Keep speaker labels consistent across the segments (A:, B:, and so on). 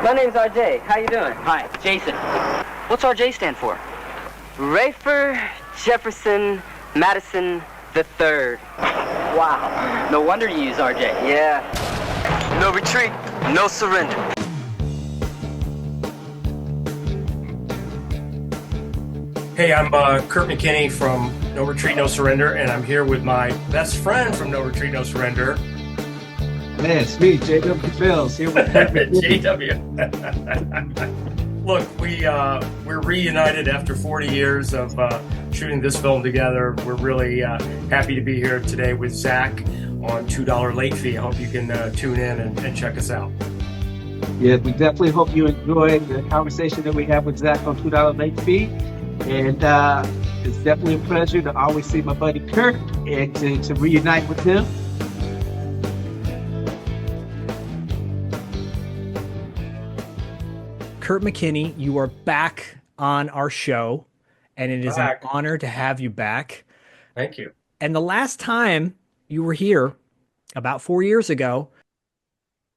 A: My name's RJ. How you doing?
B: Hi, Jason. What's RJ stand for?
A: Rayford Jefferson Madison the Third.
B: Wow. No wonder you use RJ.
A: Yeah.
B: No retreat, no surrender.
C: Hey, I'm Kurt McKinney from No Retreat, No Surrender, and I'm here with my best friend from No Retreat, No Surrender.
D: Man, it's me, JW Fails, here with Kurt McKinney.
C: JW. Look, we're reunited after 40 years of shooting this film together. We're really happy to be here today with Zach on $2 late fee. I hope you can tune in and check us out.
D: Yeah, we definitely hope you enjoyed the conversation that we have with Zach on $2 late fee. And it's definitely a pleasure to always see my buddy Kurt and to reunite with him.
E: Kurt McKinney, you are back on our show, and it is an honor to have you back.
C: Thank you.
E: And the last time you were here, about 4 years ago.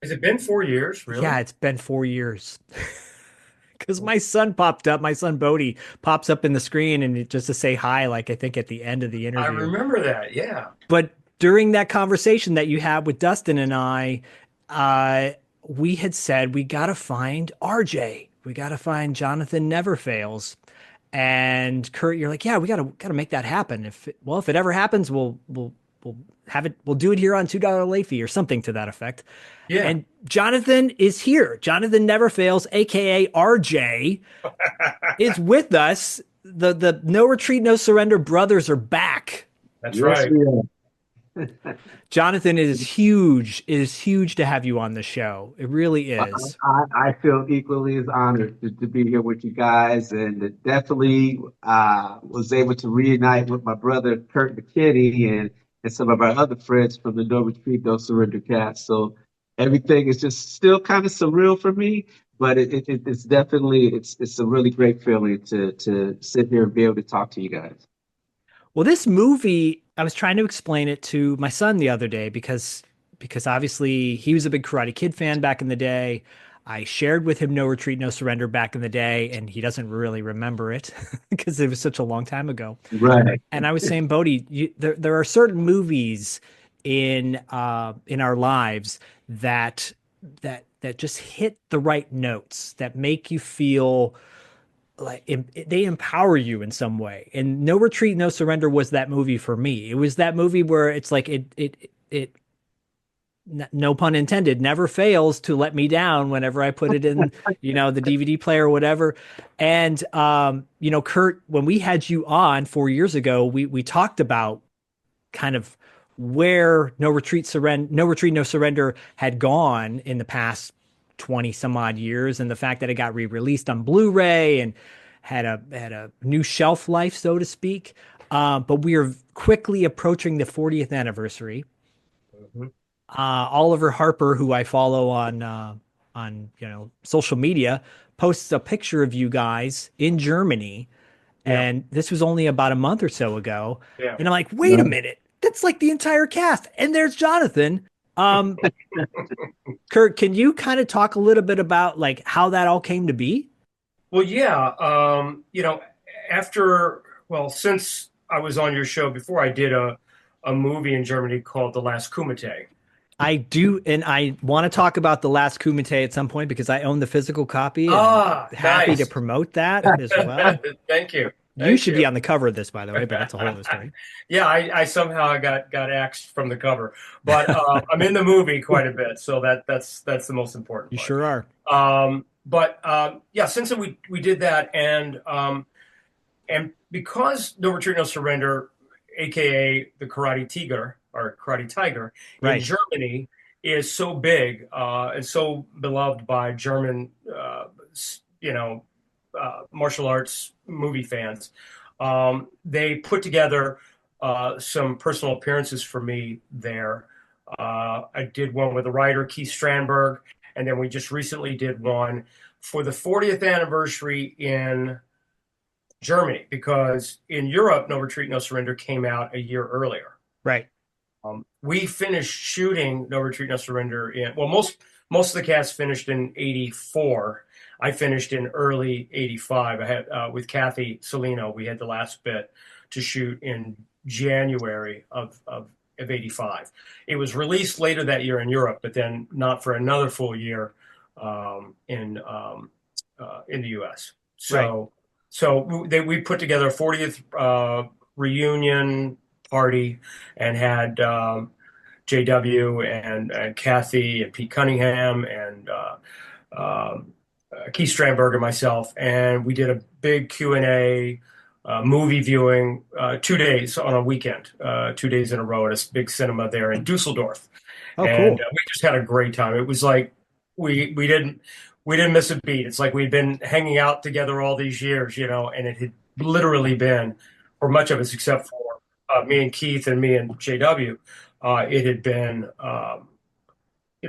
C: Has it been 4 years, really?
E: Yeah, it's been 4 years. Because my son popped up, my son Bodie pops up in the screen and just to say hi, like I think at the end of the interview.
C: I remember that, yeah.
E: But during that conversation that you had with Dustin and I, we had said we got to find RJ. We got to find Jonathan Never Fails. And Kurt, you're like, yeah, we got to make that happen. If it ever happens, we'll have it. We'll do it here on $2 late fee or something to that effect.
C: Yeah.
E: And Jonathan is here. Jonathan Never Fails, aka RJ, is with us. The No Retreat, No Surrender brothers are back.
C: That's right.
E: Jonathan, it is huge. It is huge to have you on the show. It really is.
D: I feel equally as honored to be here with you guys, and definitely was able to reunite with my brother Kurt McKinney and some of our other friends from the No Retreat, No Surrender cast. So everything is just still kind of surreal for me, but it's definitely it's a really great feeling to sit here and be able to talk to you guys.
E: Well, this movie, I was trying to explain it to my son the other day because obviously he was a big Karate Kid fan back in the day. I shared with him No Retreat, No Surrender back in the day, and he doesn't really remember it because it was such a long time ago.
D: Right.
E: And I was saying, Bodie, there are certain movies in our lives that just hit the right notes, that make you feel like they empower you in some way. And No Retreat, No Surrender was that movie for me. It was that movie where it's like it no pun intended, never fails to let me down whenever I put it in, the DVD player or whatever. And Kurt, when we had you on 4 years ago, we talked about kind of where No Retreat, No Surrender had gone in the past 20 some odd years, and the fact that it got re-released on Blu-ray and had a new shelf life, so to speak. But we are quickly approaching the 40th anniversary.
C: Mm-hmm.
E: Oliver Harper, who I follow on social media, posts a picture of you guys in Germany.
C: Yeah.
E: And this was only about a month or so ago.
C: Yeah.
E: And I'm like, wait a minute, that's like the entire cast. And there's Jonathan. Kurt, can you kind of talk a little bit about like how that all came to be?
C: Well, yeah. Since I was on your show before, I did a movie in Germany called The Last Kumite.
E: I do, and I want to talk about The Last Kumite at some point because I own the physical copy. And I'm happy to promote that as well.
C: Thank you.
E: You should be on the cover of this, by the way, but that's a whole other story.
C: Yeah, I somehow got axed from the cover, but I'm in the movie quite a bit, so that's the most important part.
E: You sure are.
C: Since we did that, and because No Retreat, No Surrender, aka the Karate Tiger or Karate Tiger in Germany, is so big and so beloved by German, martial arts movie fans, they put together some personal appearances for me there. I did one with the writer Keith Strandberg, and then we just recently did one for the 40th anniversary in Germany, because in Europe, No Retreat, No Surrender came out a year earlier.
E: Right.
C: We finished shooting No Retreat, No Surrender in, well, most of the cast finished in 84. I finished in early 85. I had, with Kathy Salino, we had the last bit to shoot in January of 85. It was released later that year in Europe, but then not for another full year in the US.
E: Right.
C: We put together a 40th reunion party and had JW and Kathy and Pete Cunningham and Keith Strandberg and myself, and we did a big Q&A movie viewing 2 days on a weekend, 2 days in a row at a big cinema there in Dusseldorf.
E: Oh,
C: And
E: cool.
C: we just had a great time. It was like we didn't miss a beat. It's like we'd been hanging out together all these years, and it had literally been, for much of us, except for me and Keith and me and JW, it had been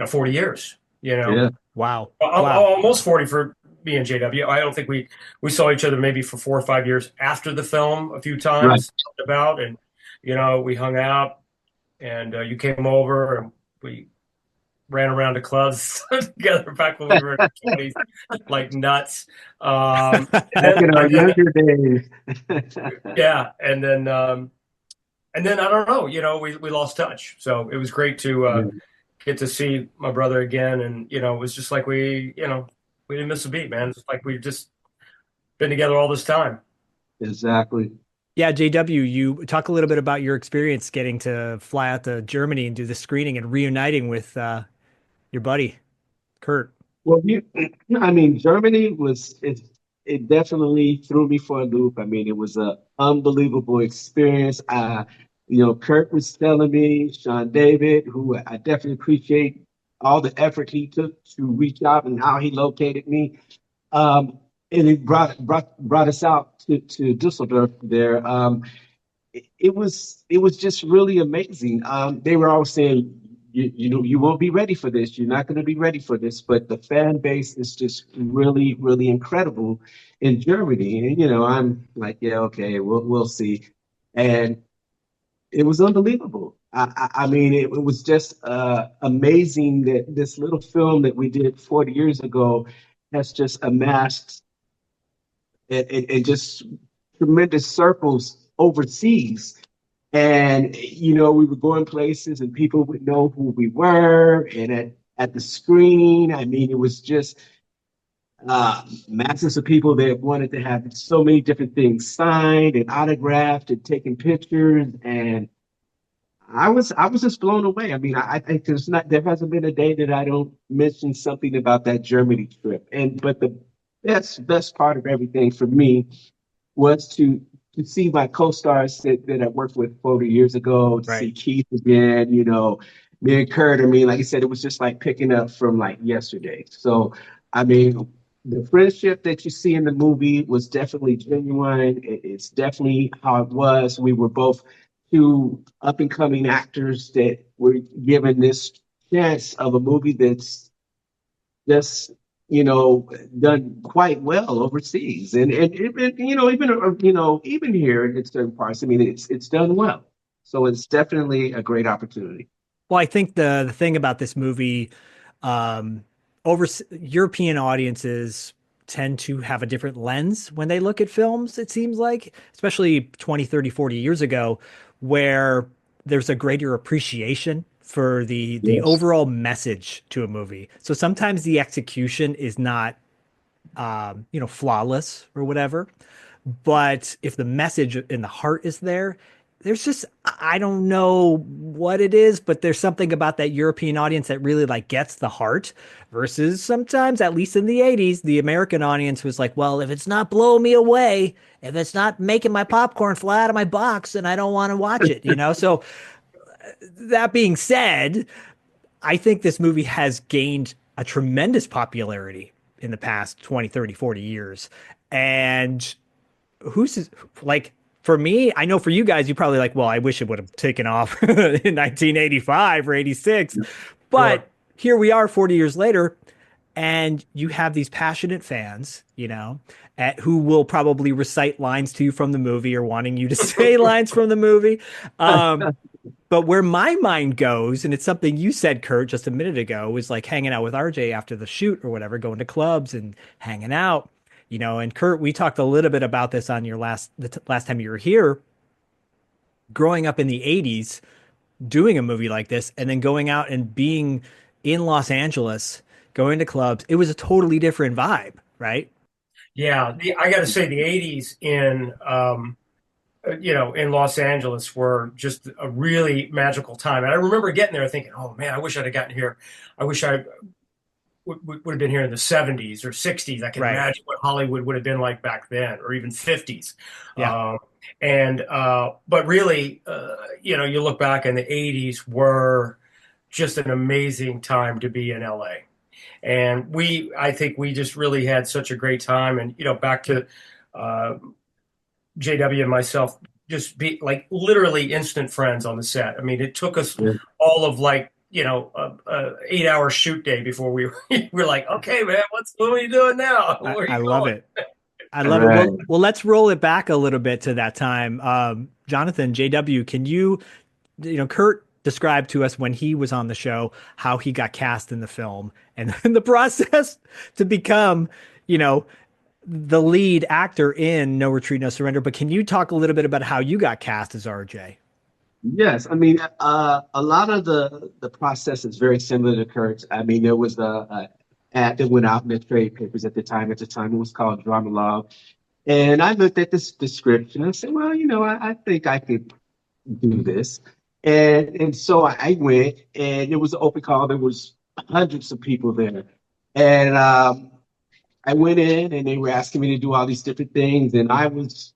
C: 40 years,
D: Yeah.
E: Wow. Wow.
C: almost 40 for me and JW. I don't think we saw each other maybe for 4 or 5 years after the film a few
D: Right.
C: times about, and we hung out, and you came over and we ran around to clubs together back when we were in our 20s, like nuts. And
D: Back in our
C: then,
D: younger days.
C: yeah, and then I don't know, we lost touch. So it was great to get to see my brother again, and it was just like we didn't miss a beat, man. It's like we've just been together all this time.
D: Exactly.
E: Yeah, JW, you talk a little bit about your experience getting to fly out to Germany and do the screening and reuniting with your buddy, Kurt.
D: Well, I mean, Germany it definitely threw me for a loop. I mean, it was an unbelievable experience. Kurt was telling me, Sean David, who I definitely appreciate all the effort he took to reach out and how he located me. And it brought us out to Dusseldorf there. It was just really amazing. They were all saying, you won't be ready for this. You're not going to be ready for this. But the fan base is just really, really incredible in Germany. And I'm like, yeah, okay, we'll see. And it was unbelievable. I mean, it was just amazing that this little film that we did 40 years ago has just amassed and just tremendous circles overseas. And, we would go in places and people would know who we were. And at the screening, I mean, it was just masses of people that wanted to have so many different things signed and autographed and taken pictures. And I was just blown away. I mean, I think there hasn't been a day that I don't mention something about that Germany trip. But the best part of everything for me was to see my co-stars that I worked with 40 years ago, to see
E: Right.
D: Keith again, me and Kurt. I mean, like I said, it was just like picking up from like yesterday. So, I mean, the friendship that you see in the movie was definitely genuine. It's definitely how it was. We were both two up and coming actors that were given this chance of a movie that's just done quite well overseas, and even here in certain parts. I mean, it's done well, so it's definitely a great opportunity.
E: Well, I think the thing about this movie, over European audiences tend to have a different lens when they look at films, it seems like, especially 20, 30, 40 years ago, where there's a greater appreciation for the
D: Yes.
E: overall message to a movie. So sometimes the execution is not flawless or whatever. But if the message in the heart is there, there's just, I don't know what it is, but there's something about that European audience that really like gets the heart, versus sometimes, at least in the 80s, the American audience was like, well, if it's not blowing me away, if it's not making my popcorn fly out of my box, then I don't want to watch it, So that being said, I think this movie has gained a tremendous popularity in the past 20, 30, 40 years. And who's like, for me, I know for you guys, you probably like, well, I wish it would have taken off in 1985 or 86. But
C: Sure.
E: here we are 40 years later, and you have these passionate fans, who will probably recite lines to you from the movie or wanting you to say lines from the movie. But where my mind goes, and it's something you said, Kurt, just a minute ago, was like hanging out with RJ after the shoot or whatever, going to clubs and hanging out, and Kurt, we talked a little bit about this on your last time you were here, growing up in the 80s, doing a movie like this, and then going out and being in Los Angeles, going to clubs. It was a totally different vibe, right?
C: Yeah, I got to say the '80s in Los Angeles were just a really magical time. And I remember getting there thinking, "Oh man, I wish I'd have gotten here. I wish I would have been here in the '70s or '60s. I can
E: Right.
C: imagine what Hollywood would have been like back then, or even '50s."
E: Yeah.
C: But really, you look back, and the '80s were just an amazing time to be in LA. And I think we just really had such a great time. And, back to uh, JW and myself, just be like literally instant friends on the set. I mean, it took us
D: Yeah.
C: all of a 8-hour shoot day before we were like, okay, man, what are you doing now? Where are you
E: I love
C: going?
E: it. I love it.
D: Right.
E: Well, let's roll it back a little bit to that time. Jonathan, JW, can Kurt described to us when he was on the show how he got cast in the film and then the process to become, the lead actor in No Retreat, No Surrender. But can you talk a little bit about how you got cast as RJ?
D: Yes, I mean, a lot of the process is very similar to Kurt's. I mean, there was a ad that went out in the trade papers at the time. At the time, it was called Drama Law. And I looked at this description and I said, well, I think I could do this. And so I went, and it was an open call. There was hundreds of people there. And I went in, and they were asking me to do all these different things, and I was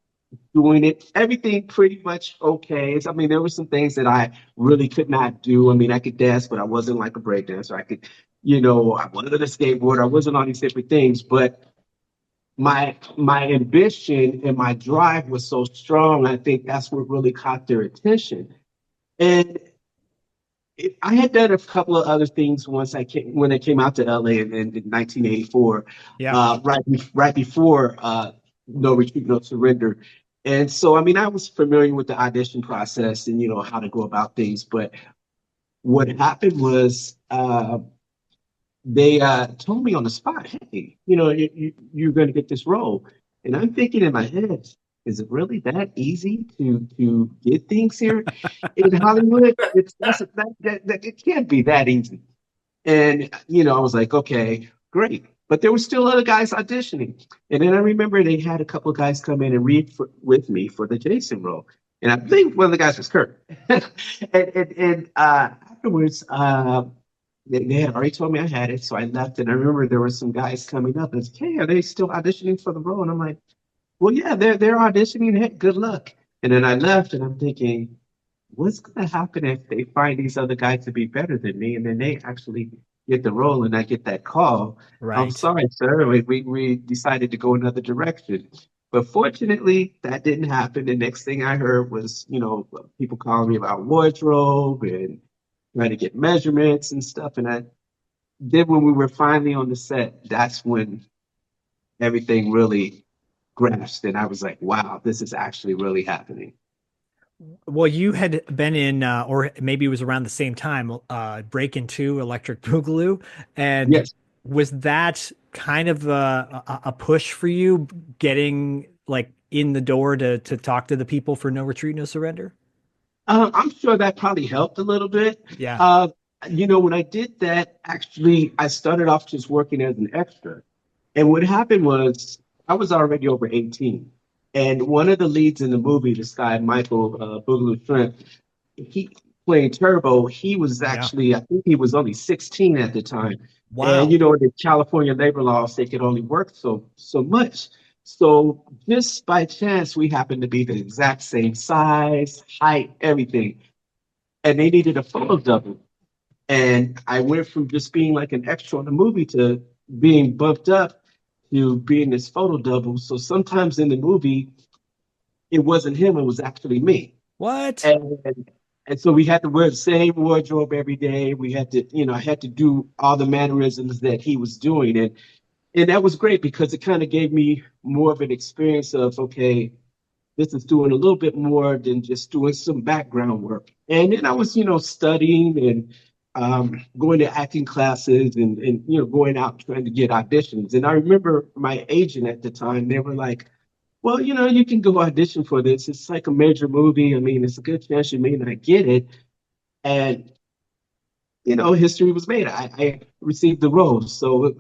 D: doing everything pretty much okay. I mean, there were some things that I really could not do. I mean, I could dance, but I wasn't like a break dancer. I could, I wasn't a skateboarder. I wasn't all these different things, but my ambition and my drive was so strong. I think that's what really caught their attention. And I had done a couple of other things when I came out to LA in 1984,
E: Yeah.
D: right before No Retreat, No Surrender. And so, I mean, I was familiar with the audition process and how to go about things. But what happened was they told me on the spot, "Hey, you're going to get this role." And I'm thinking in my head, is it really that easy to get things here in Hollywood? It can't be that easy. And I was like, okay, great. But there were still other guys auditioning. And then I remember they had a couple of guys come in and read with me for the Jason role. And I think one of the guys was Kurt. and afterwards, they had already told me I had it. So I left. And I remember there were some guys coming up and said, hey, are they still auditioning for the role? And I'm like, well, yeah, they're auditioning. Hey, good luck. And then I left, and I'm thinking, what's going to happen if they find these other guys to be better than me, and then they actually get the role, and I get that call?
E: Right.
D: I'm sorry, sir. We decided to go another direction. But fortunately, that didn't happen. The next thing I heard was, people calling me about wardrobe and trying to get measurements and stuff. And then when we were finally on the set, that's when everything really grasped, and I was like, wow, this is actually really happening.
E: Well, you had been in, or maybe it was around the same time, Break Into Electric Boogaloo. And
D: Yes.
E: Was that kind of a push for you getting like in the door to talk to the people for No Retreat, No Surrender?
D: I'm sure that probably helped a little bit.
E: Yeah.
D: When I did that, actually, I started off just working as an extra. And what happened was I was already over 18. And one of the leads in the movie, this guy, Michael Boogaloo Shrimp, he played Turbo. He was actually, I think he was only 16 at the time.
E: Wow.
D: And, the California labor laws, they could only work so much. So just by chance, we happened to be the exact same size, height, everything. And they needed a photo double. And I went from just being like an extra in the movie to being bumped up to being this photo double. So sometimes in the movie, it wasn't him, it was actually me.
E: What?
D: And so we had to wear the same wardrobe every day. We had to, I had to do all the mannerisms that he was doing. And that was great because it kind of gave me more of an experience of, okay, this is doing a little bit more than just doing some background work. And then I was, studying and going to acting classes and going out trying to get auditions. And I remember my agent at the time, they were like, well, you can go audition for this. It's like a major movie. I mean, it's a good chance you may not get it. And, history was made. I received the role. So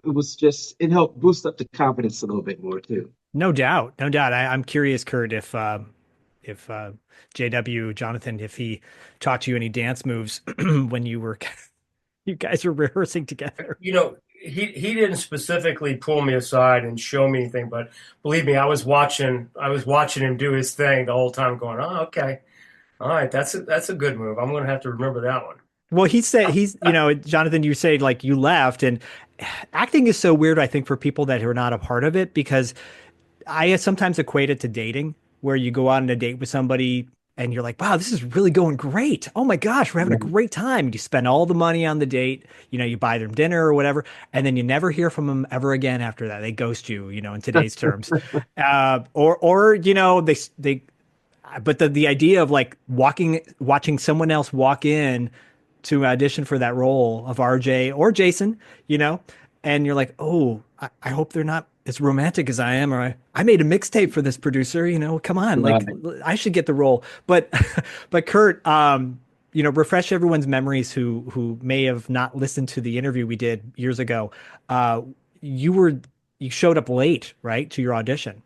D: it helped boost up the confidence a little bit more too.
E: No doubt, no doubt. I'm curious, Kurt, if JW Jonathan, if he taught you any dance moves when you guys were rehearsing together.
C: He didn't specifically pull me aside and show me anything, but believe me, I was watching him do his thing the whole time, going, "Oh, okay, all right, that's a good move. I'm going to have to remember that one."
E: Well, Jonathan, you say like you left, and acting is so weird, I think, for people that are not a part of it, because I sometimes equate it to dating, where you go out on a date with somebody and you're like, wow, this is really going great. Oh my gosh, we're having a great time. You spend all the money on the date, you buy them dinner or whatever, and then you never hear from them ever again after that. They ghost you, in today's terms. But the idea of like watching someone else walk in to audition for that role of RJ or Jason, and you're like, oh, I hope they're not as romantic as I am, or I made a mixtape for this producer, come on, like I should get the role. But Kurt, refresh everyone's memories who may have not listened to the interview we did years ago. You showed up late, right, to your audition.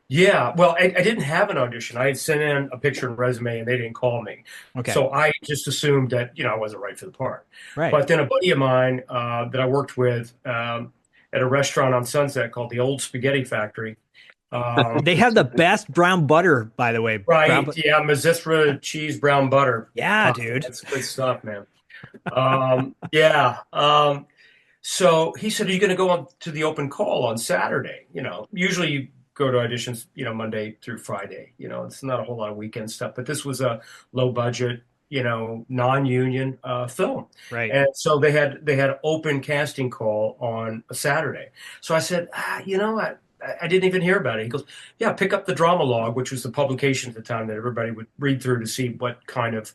C: Yeah, well, I didn't have an audition. I had sent in a picture and resume, and they didn't call me.
E: Okay.
C: So I just assumed that I wasn't right for the part.
E: Right.
C: But then a buddy of mine that I worked with at a restaurant on Sunset called the Old Spaghetti Factory.
E: They have the best brown butter, by the way.
C: Right? Yeah, Mazistra cheese brown butter.
E: Yeah, dude,
C: that's good stuff, man. Yeah. So he said, "Are you going to go on to the open call on Saturday?" Usually you go to auditions, Monday through Friday. It's not a whole lot of weekend stuff, but this was a low budget, non-union film.
E: Right.
C: And so they had open casting call on a Saturday. So I said, I didn't even hear about it. He goes, yeah, pick up the Drama Log, which was the publication at the time that everybody would read through to see what kind of,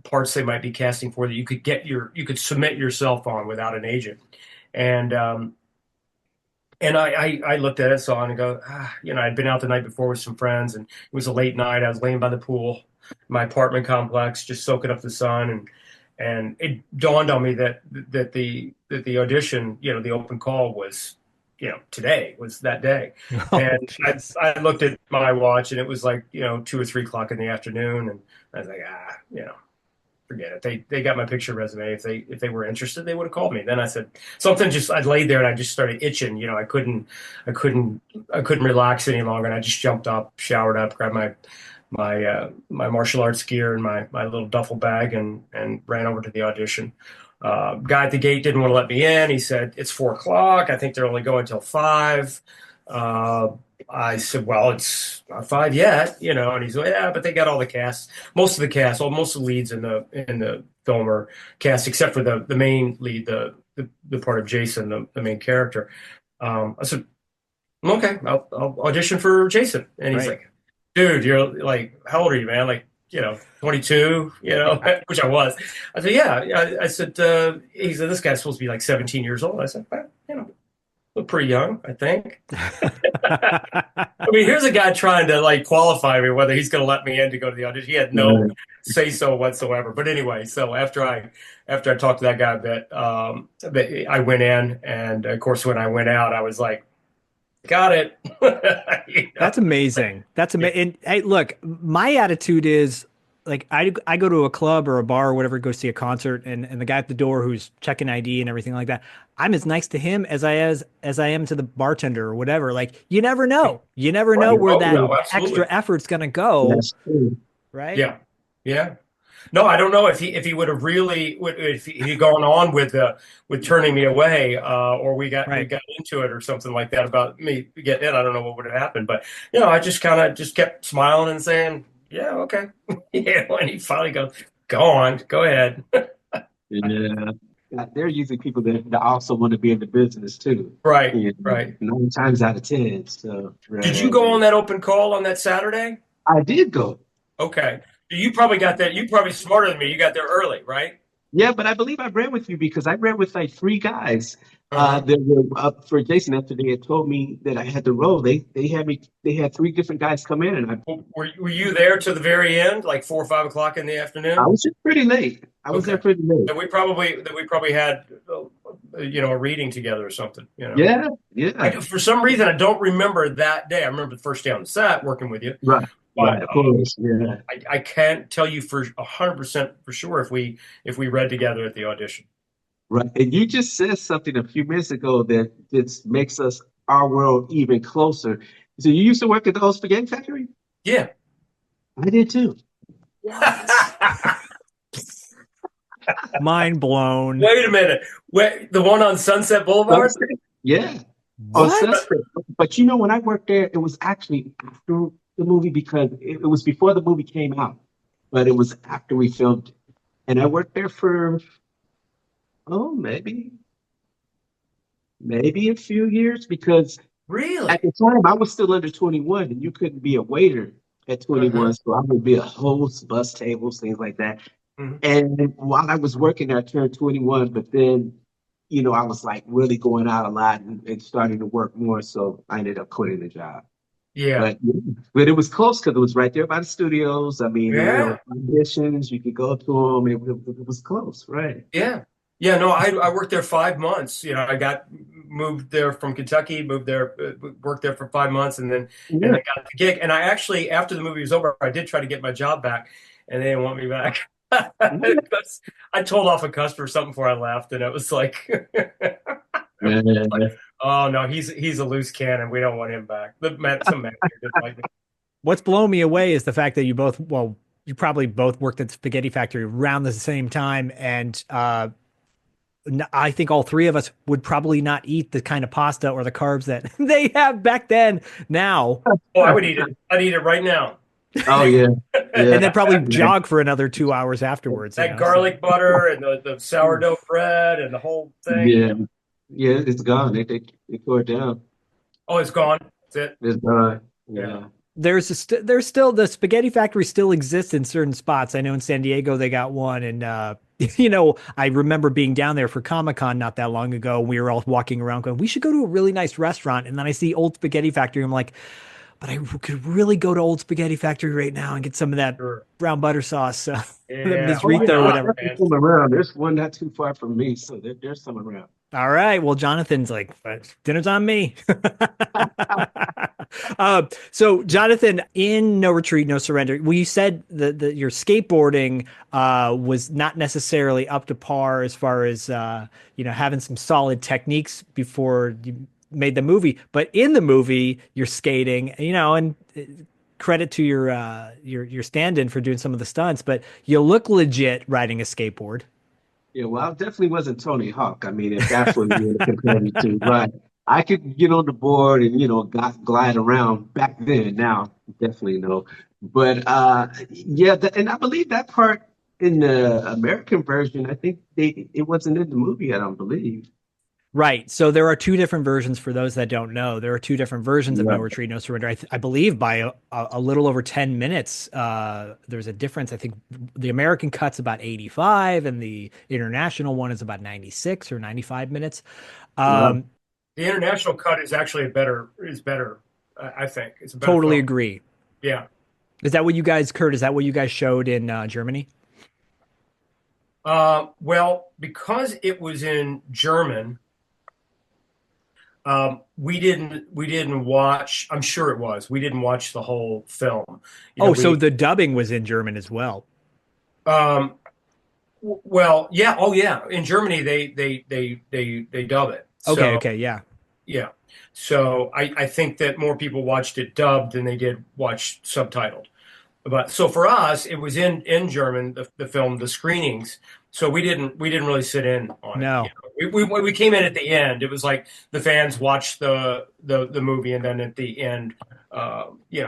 C: parts they might be casting for that you could submit yourself on without an agent. And I looked at it, saw it, and go, I'd been out the night before with some friends, and it was a late night. I was laying by the pool, my apartment complex, just soaking up the sun, and it dawned on me that the audition, the open call was, today was that day.
E: Oh,
C: and I looked at my watch, and it was like 2 or 3 o'clock in the afternoon, and I was like, forget it. They got my picture resume. If they were interested, they would have called me. Then I said something. I laid there and I just started itching. I couldn't relax any longer. And I just jumped up, showered up, grabbed my martial arts gear and my little duffel bag and ran over to the audition. Guy at the gate didn't want to let me in. He said, it's 4 o'clock. I think they're only going till 5. I said, well, it's not 5 yet, and he's like, yeah, but they got all the cast, most of the leads in the film are cast, except for the main lead, the part of Jason, the main character. I said, okay, I'll audition for Jason. And he's like, dude, you're like, how old are you, man? Like, 22, which I was. I said, yeah. I said, he said, this guy's supposed to be like 17 years old. I said, well, look pretty young, I think. I mean, here's a guy trying to like qualify me whether he's going to let me in to go to the audition. He had no say so whatsoever. But anyway, so after I talked to that guy a bit, I went in, and of course when I went out, I was like, got it.
E: That's amazing. That's amazing. And hey, look, my attitude is like I go to a club or a bar or whatever, go see a concert, and the guy at the door who's checking ID and everything like that, I'm as nice to him as I am to the bartender or whatever. Like, you never know. You never know where that extra effort's gonna go.
D: That's true.
E: Right?
C: Yeah. Yeah. No, I don't know if he would have really if he'd gone on with turning me away, or we got into it or something like that about me getting in. I don't know what would have happened, but I just kind of just kept smiling and saying, yeah, okay. And he finally goes, go on, go ahead.
D: Yeah. they're usually people that also want to be in the business too.
C: Right,
D: You know,
C: right.
D: 9 times out of 10. So
C: Did
D: right
C: you
D: on.
C: go on that open call on that Saturday?
D: I did go.
C: Okay. You probably got that. You probably smarter than me. You got there early, right?
D: Yeah, but I believe I ran with you because I ran with like three guys
C: Uh-huh.
D: that were up for Jason after they had told me that I had to roll. They had three different guys come in, and
C: Were you there to the very end, like 4 or 5 o'clock in the
D: I
C: afternoon?
D: was just pretty late. I was there
C: Okay.
D: pretty late.
C: That we probably had, a reading together or something.
D: Yeah, yeah,
C: For some reason, I don't remember that day. I remember the first day on the set working with you,
D: right,
C: but
D: right. Of course, yeah.
C: I can't tell you for 100% for sure if we read together at the audition.
D: Right. And you just said something a few minutes ago that just makes us our world even closer. So you used to work at the old spaghetti factory?
C: Yeah.
D: I did too.
E: Mind blown.
C: Wait a minute. Wait, the one on Sunset Boulevard?
D: Sunset? Yeah. On
E: What?
D: Sunset. But you know, when I worked there, it was actually after the movie because it was before the movie came out, but it was after we filmed it. And I worked there for, oh, maybe a few years because
C: Really?
D: at the time I was still under 21 and you couldn't be a waiter at 21.
C: Uh-huh.
D: So I would be a host, bus tables, things like that.
C: Mhm.
D: And while I was working, I turned 21, but then, I was like really going out a lot and starting to work more. So I ended up quitting the job.
C: Yeah.
D: But it was close because it was right there by the studios. I mean,
C: Yeah.
D: auditions, you could go to them. It was close, right?
C: Yeah. Yeah. No, I worked there 5 months. I got moved there from Kentucky, moved there, worked there for 5 months, and
D: Yeah.
C: I got the gig. And I actually, after the movie was over, I did try to get my job back, and they didn't want me back. Because I told off a customer or something before I left, and it was like,
D: Yeah.
C: oh no, he's a loose cannon. We don't want him back. Some manager didn't like me.
E: What's blown me away is the fact that you probably both worked at the Spaghetti Factory around the same time. And I think all three of us would probably not eat the kind of pasta or the carbs that they have back then now.
C: Oh, I would eat it. I'd eat it right now.
D: Oh, yeah.
E: And then probably
D: Yeah.
E: jog for another 2 hours afterwards.
C: That garlic butter and the sourdough bread and the whole thing.
D: Yeah. Yeah, it's gone. They tore it down.
C: Oh, it's gone. That's it.
D: It's gone.
C: Yeah.
D: Yeah.
E: There's still the Spaghetti Factory still exists in certain spots. I know in San Diego they got one, and I remember being down there for Comic-Con not that long ago. We were all walking around going, we should go to a really nice restaurant, and then I see Old Spaghetti Factory. I'm like, but I could really go to Old Spaghetti Factory right now and get some of that
C: Sure.
E: brown butter sauce,
C: Yeah.
E: Mizzrita or
C: Why
E: whatever.
C: not, man?
D: There's some around. There's one not too far from me, so there's some around.
E: All right. Well, Jonathan's like, dinner's on me. So Jonathan, in No Retreat, No Surrender, well, you said that your skateboarding was not necessarily up to par as far as having some solid techniques before you made the movie. But in the movie, you're skating, and credit to your stand-in for doing some of the stunts, but you look legit riding a skateboard.
D: Yeah, well, I definitely wasn't Tony Hawk. I mean, if that's what you were comparing me to, right? I could get on the board and glide around back then. Now, definitely no. But yeah, and I believe that part in the American version, I think it wasn't in the movie. I don't believe.
E: Right. So there are two different versions for those that don't know. There are two different versions of No
D: Right.
E: Retreat, No Surrender. I believe by a little over 10 minutes, there's a difference. I think the American cut's about 85 and the international one is about 96 or 95 minutes.
D: Right.
C: The international cut is actually better. I think it's a better
E: Totally
C: film.
E: agree.
C: Yeah.
E: Is that what you guys, Kurt, is that what you guys showed in Germany?
C: Well, because it was in German, we didn't watch. I'm sure it was. We didn't watch the whole film.
E: So the dubbing was in German as well.
C: Well, yeah. Oh, yeah. In Germany, they dub it. So,
E: Okay. Yeah.
C: yeah. So I think that more people watched it dubbed than they did watch subtitled. But so for us, it was in German, the film, the screenings. So we didn't really sit in on
E: No.
C: it. We came in at the end. It was like the fans watched the movie, and then at the end,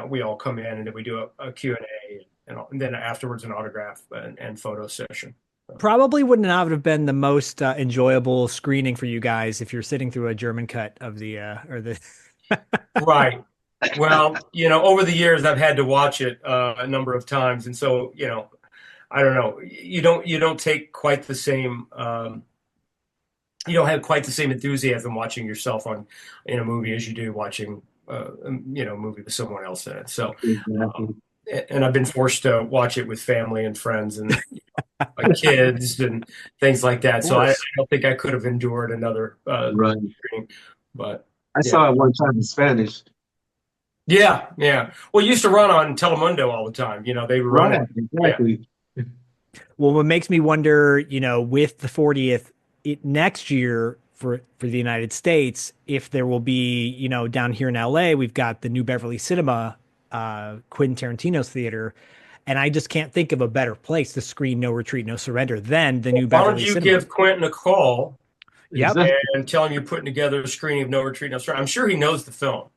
C: we all come in and then we do a Q&A, and then afterwards an autograph and photo session.
E: Probably would not have been the most enjoyable screening for you guys if you're sitting through a German cut of the or the.
C: Right. Well, over the years I've had to watch it a number of times, and so I don't know. You don't take quite the same. You don't have quite the same enthusiasm watching yourself in a movie as you do watching a movie with someone else in it. So,
D: Exactly.
C: um, and I've been forced to watch it with family and friends and my kids and things like that.
E: Of
C: So I
E: course.
C: don't think I could have endured another
D: Right.
C: screening. But
D: I
C: yeah,
D: saw it one time in Spanish.
C: yeah, yeah. Well, it used to run on Telemundo all the time. They would run it.
D: Right,
C: Yeah.
D: exactly.
E: Well, what makes me wonder, with the 40th next year for the United States, if there will be, down here in LA, we've got the New Beverly Cinema, Quentin Tarantino's theater, and I just can't think of a better place to screen No Retreat, No Surrender than the New
C: Why don't
E: Beverly
C: you
E: Cinema.
C: give Quentin a call
E: Yep.
D: Exactly.
C: and tell him you're putting together a screening of No Retreat, No Surrender? I'm sure he knows the film.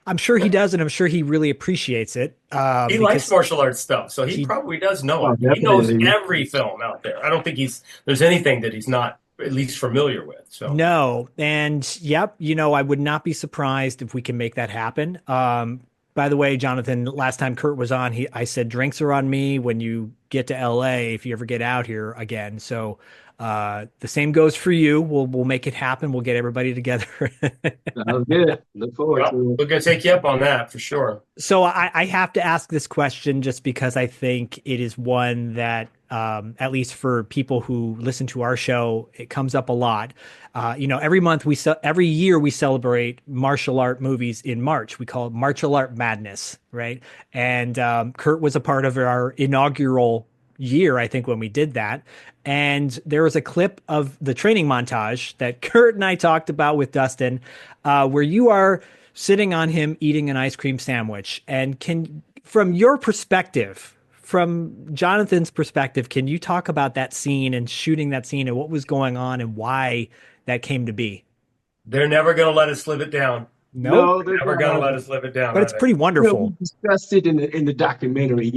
E: I'm sure he does, and I'm sure he really appreciates it
C: He likes
E: because
C: martial arts stuff, so he
E: he
C: probably does know
D: Oh,
C: it. He knows
D: definitely.
C: every film out there. I don't think there's anything that he's not at least familiar with. So
E: no, and yep, I would not be surprised if we can make that happen. By the way, Jonathan, last time Kurt was on, I said drinks are on me when you get to LA if you ever get out here again. So the same goes for you. We'll make it happen. We'll get everybody together.
D: That was good. Look forward
C: well,
D: to it.
C: we're gonna take you up on that for sure.
E: So I have to ask this question just because I think it is one that, at least for people who listen to our show, it comes up a lot. Every month every year we celebrate martial art movies in March. We call it March-ial Art Madness, right? And Kurt was a part of our inaugural year, I think, when we did that. And there was a clip of the training montage that Kurt and I talked about with Dustin, where you are sitting on him eating an ice cream sandwich. And from your perspective, from Jonathan's perspective, can you talk about that scene and shooting that scene and what was going on and why that came to be?
C: They're never gonna let us live it down.
E: No,
D: No, they're
C: Never gonna
D: not.
C: let us live it down,
E: but
C: are
E: it's
C: they?
E: pretty
D: We
E: wonderful.
D: discussed it in the documentary.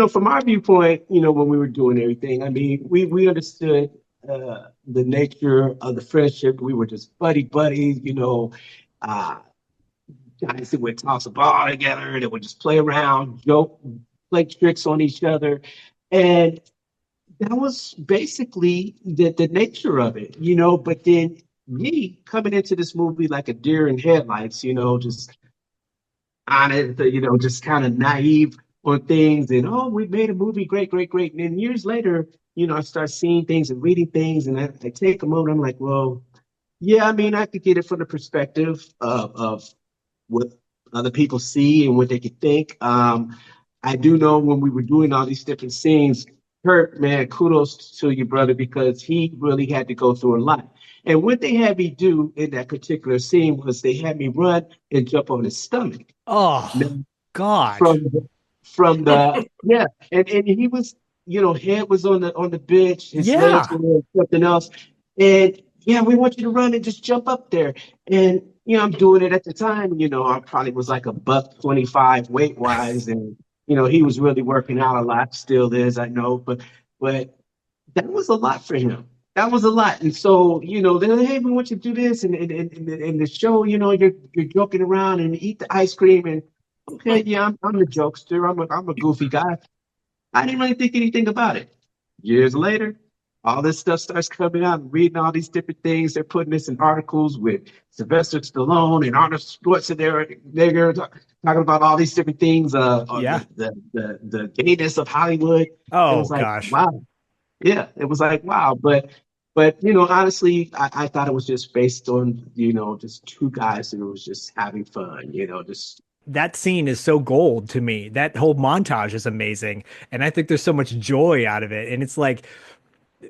D: From our viewpoint, when we were doing everything, I mean, we understood the nature of the friendship. We were just buddies, uh, guys that would toss a ball together, that would just play around, joke, play tricks on each other. And that was basically the nature of it, But then me coming into this movie like a deer in headlights, just on it, just kind of naive on things. And oh, we made a movie, great, great, great. And then years later, I start seeing things and reading things, and I take a moment. I'm like, well, yeah, I mean, I could get it from the perspective of what other people see and what they could think. I do know when we were doing all these different scenes, Kurt, man, kudos to you, brother, because he really had to go through a lot. And what they had me do in that particular scene was they had me run and jump on his stomach. Now,
E: Oh, God.
D: from the yeah, and he was, head was on the bench, his legs
E: Yeah.
D: were on something else, and yeah, we want you to run and just jump up there. And I'm doing it at the time. I probably was like a buck 25 weight wise, and he was really working out a lot, still is, I know, but that was a lot for him. That was a lot. And so, they're like, hey, we want you to do this. And the show, you're joking around and eat the ice cream. And okay, yeah, I'm the jokester. I'm a goofy guy. I didn't really think anything about it. Years later, all this stuff starts coming out and reading all these different things. They're putting this in articles with Sylvester Stallone and Arnold Schwarzenegger talking about all these different things, on
E: Yeah.
D: the gayness of Hollywood. It
E: Oh,
D: was like,
E: gosh.
D: wow. Yeah, it was like, wow. But honestly, I thought it was just based on, just two guys who was just having fun, just
E: That scene is so gold to me. That whole montage is amazing. And I think there's so much joy out of it. And it's like,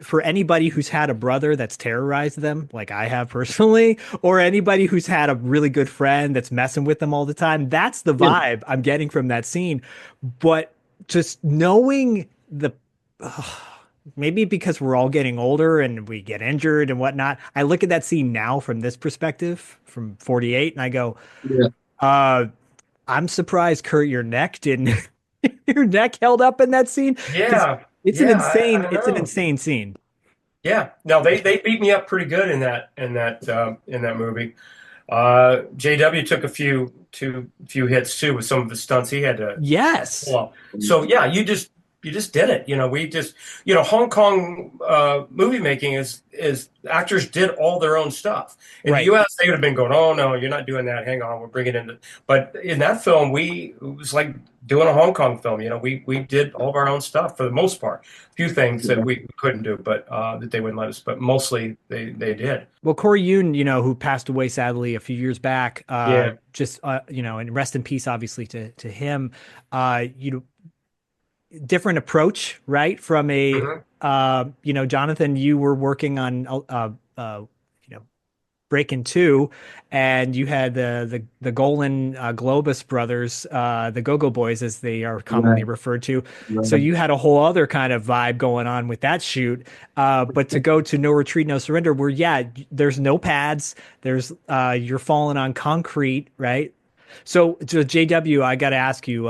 E: for anybody who's had a brother that's terrorized them, like I have personally, or anybody who's had a really good friend that's messing with them all the time, that's the
D: yeah,
E: vibe I'm getting from that scene. But just knowing maybe because we're all getting older and we get injured and whatnot, I look at that scene now from this perspective, from 48, and I go,
D: yeah.
E: uh, I'm surprised, Kurt, your neck didn't, your neck held up in that scene. Because
C: Yeah. Yeah, I don't
E: it's an
C: know.
E: insane scene.
C: Yeah, no, they beat me up pretty good in that movie. JW took a few hits too with some of the stunts he had to pull
E: Yes.
C: off. So yeah, you just did it. We just Hong Kong movie making is actors did all their own stuff. In the
E: Right.
C: U.S., they would have been going, "Oh no, you're not doing that. Hang on, we'll bring it in." But in that film, it was like doing a Hong Kong film. We did all of our own stuff for the most part. A few things that we couldn't do, but that they wouldn't let us. But mostly they did.
E: Well, Corey Yoon, who passed away sadly a few years back,
C: Yeah.
E: just and rest in peace, obviously to him. You know, different approach, right? From a
C: Mhm.
E: Jonathan, you were working on you know, Breaking Two, and you had the Golan Globus brothers, the Go-Go Boys, as they are commonly
D: Right,
E: referred to. So
D: right.
E: you had a whole other kind of vibe going on with that shoot. But to go to No Retreat, No Surrender, where there's no pads, there's you're falling on concrete, right? So JW, I got to ask you,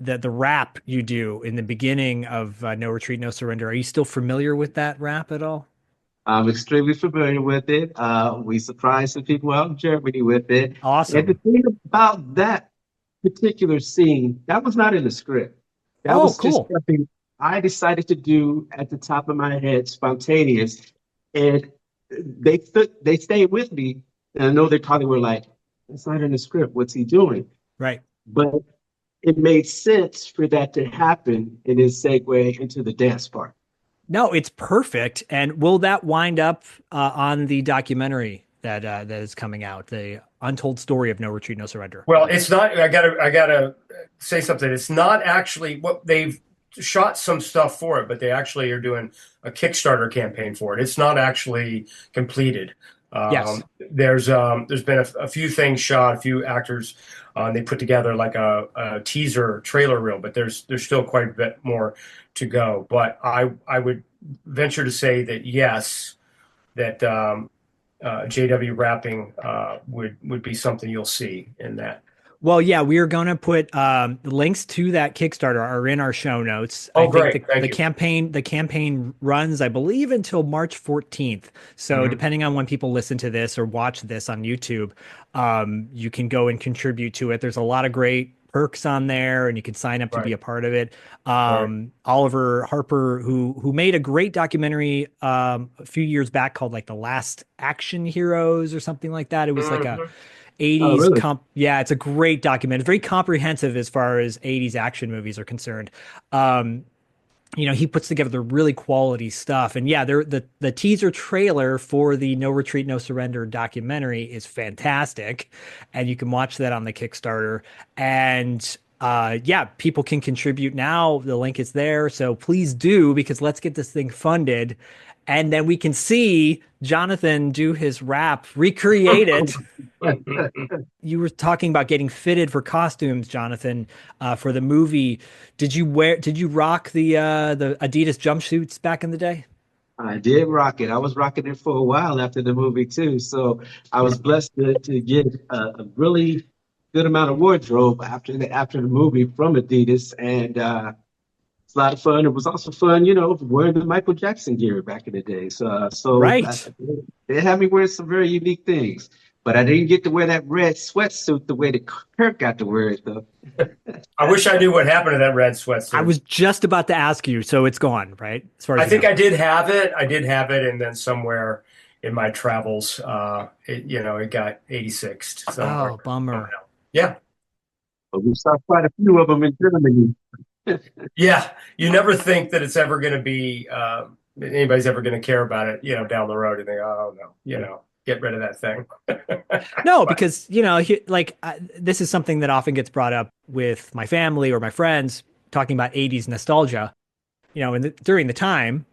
E: the rap you do in the beginning of No Retreat, No Surrender, are you still familiar with that rap at all?
D: I'm extremely familiar with it. We surprised some people out in Germany with it. And the
E: Awesome.
D: thing about that particular scene, that was not in the script. That
E: Oh,
D: was just
E: cool.
D: something I decided to do at the top of my head, spontaneous. And they stayed with me. And I know they probably were like, it's not in the script. What's he doing?
E: Right.
D: But it made sense for that to happen and then segue into the dance part.
E: No, it's perfect. And will that wind up on the documentary that is coming out, the untold story of No Retreat, No Surrender?
C: Well, it's not. I gotta say something. It's not actually what they've shot some stuff for it, but they actually are doing a Kickstarter campaign for it. It's not actually completed.
E: Yes.
C: There's been a few things shot, a few actors. They put together like a teaser trailer reel, but there's still quite a bit more to go. But I would venture to say that yes, that JW rapping would be something you'll see in that.
E: Well, yeah, we are going to put the links to that Kickstarter are in our show notes. I
C: Oh,
E: think
C: great.
E: the,
C: Thank
E: the
C: you.
E: campaign the campaign runs, I believe, until March 14th. So
C: Mhm.
E: depending on when people listen to this or watch this on YouTube, you can go and contribute to it. There's a lot of great perks on there, and you can sign up to be
C: Right.
E: a part of it.
C: Right.
E: Oliver Harper, who made a great documentary a few years back called like The Last Action Heroes or something like that. It was like a
C: Mhm.
D: Oh,
E: 80s
D: really?
E: comp. Yeah, it's a great document. It's very comprehensive as far as 80s action movies are concerned. Um, he puts together the really quality stuff. And yeah, the teaser trailer for the No Retreat, No Surrender documentary is fantastic. And you can watch that on the Kickstarter. And yeah, people can contribute now. The link is there. So please do, because let's get this thing funded. And then we can see Jonathan do his rap, recreate it. You were talking about getting fitted for costumes, Jonathan, for the movie. Did you rock the Adidas jumpsuits back in the day?
D: I did rock it. I was rocking it for a while after the movie too. So I was blessed to get a really good amount of wardrobe after the movie from Adidas, and it's a lot of fun. It was also fun, wearing the Michael Jackson gear back in the day. So
E: Right.
D: they had me wearing some very unique things, but I didn't get to wear that red sweatsuit the way that Kirk got to wear it though.
C: I wish I knew what happened to that red
E: I
C: sweatsuit.
E: was just about to ask you, so it's gone, right? As far as
C: I
E: you
C: think
E: know.
C: I did have it. I did have it, and then somewhere in my travels, it got 86'd somewhere.
E: Oh, bummer.
C: Somehow. Yeah,
D: But we saw quite a few of them in Germany.
C: yeah. You never think that it's ever going to be anybody's ever going to care about it, down the road, and they go, oh no, get rid of that thing.
E: No,
C: But
E: because this is something that often gets brought up with my family or my friends talking about 80s nostalgia. During the time,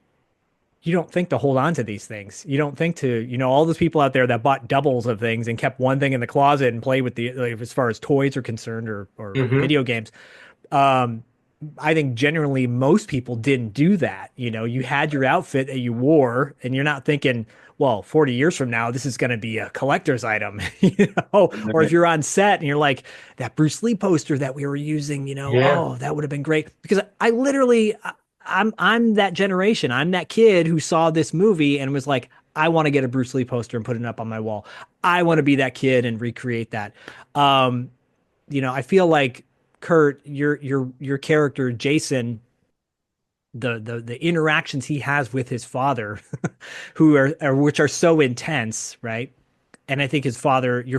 E: you don't think to hold on to these things. You don't think to, all those people out there that bought doubles of things and kept one thing in the closet and played with as far as toys are concerned or
C: Mhm.
E: video games. Um, I think generally most people didn't do that. You had your outfit that you wore, and you're not thinking, well, 40 years from now, this is going to be a collector's item, or if you're on set and you're like, that Bruce Lee poster that we were using,
C: Yeah.
E: oh, that would have been great. Because I literally, I'm that generation. I'm that kid who saw this movie and was like, I want to get a Bruce Lee poster and put it up on my wall. I want to be that kid and recreate that. Um, I feel like Kurt, your character Jason, the interactions he has with his father, who are which are so intense, right? And I think your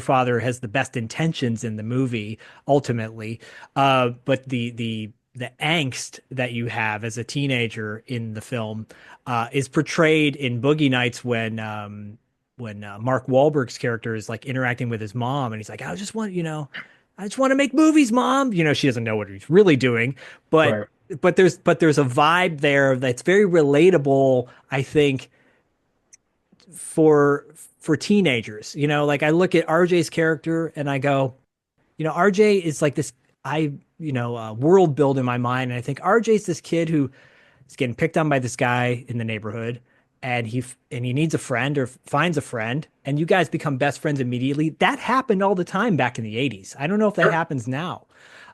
E: father, has the best intentions in the movie ultimately. But the angst that you have as a teenager in the film is portrayed in Boogie Nights when Mark Wahlberg's character is like interacting with his mom, and he's like, I just want to make movies, mom. She doesn't know what he's really doing, but
C: Right.
E: there's a vibe there that's very relatable, I think, for teenagers. Like I look at RJ's character and I go, RJ is like this, world build in my mind. And I think RJ's this kid who is getting picked on by this guy in the neighborhood, and he needs a friend or finds a friend, and you guys become best friends immediately. That happened all the time back in the 80s. I don't know if that
C: Sure.
E: happens now.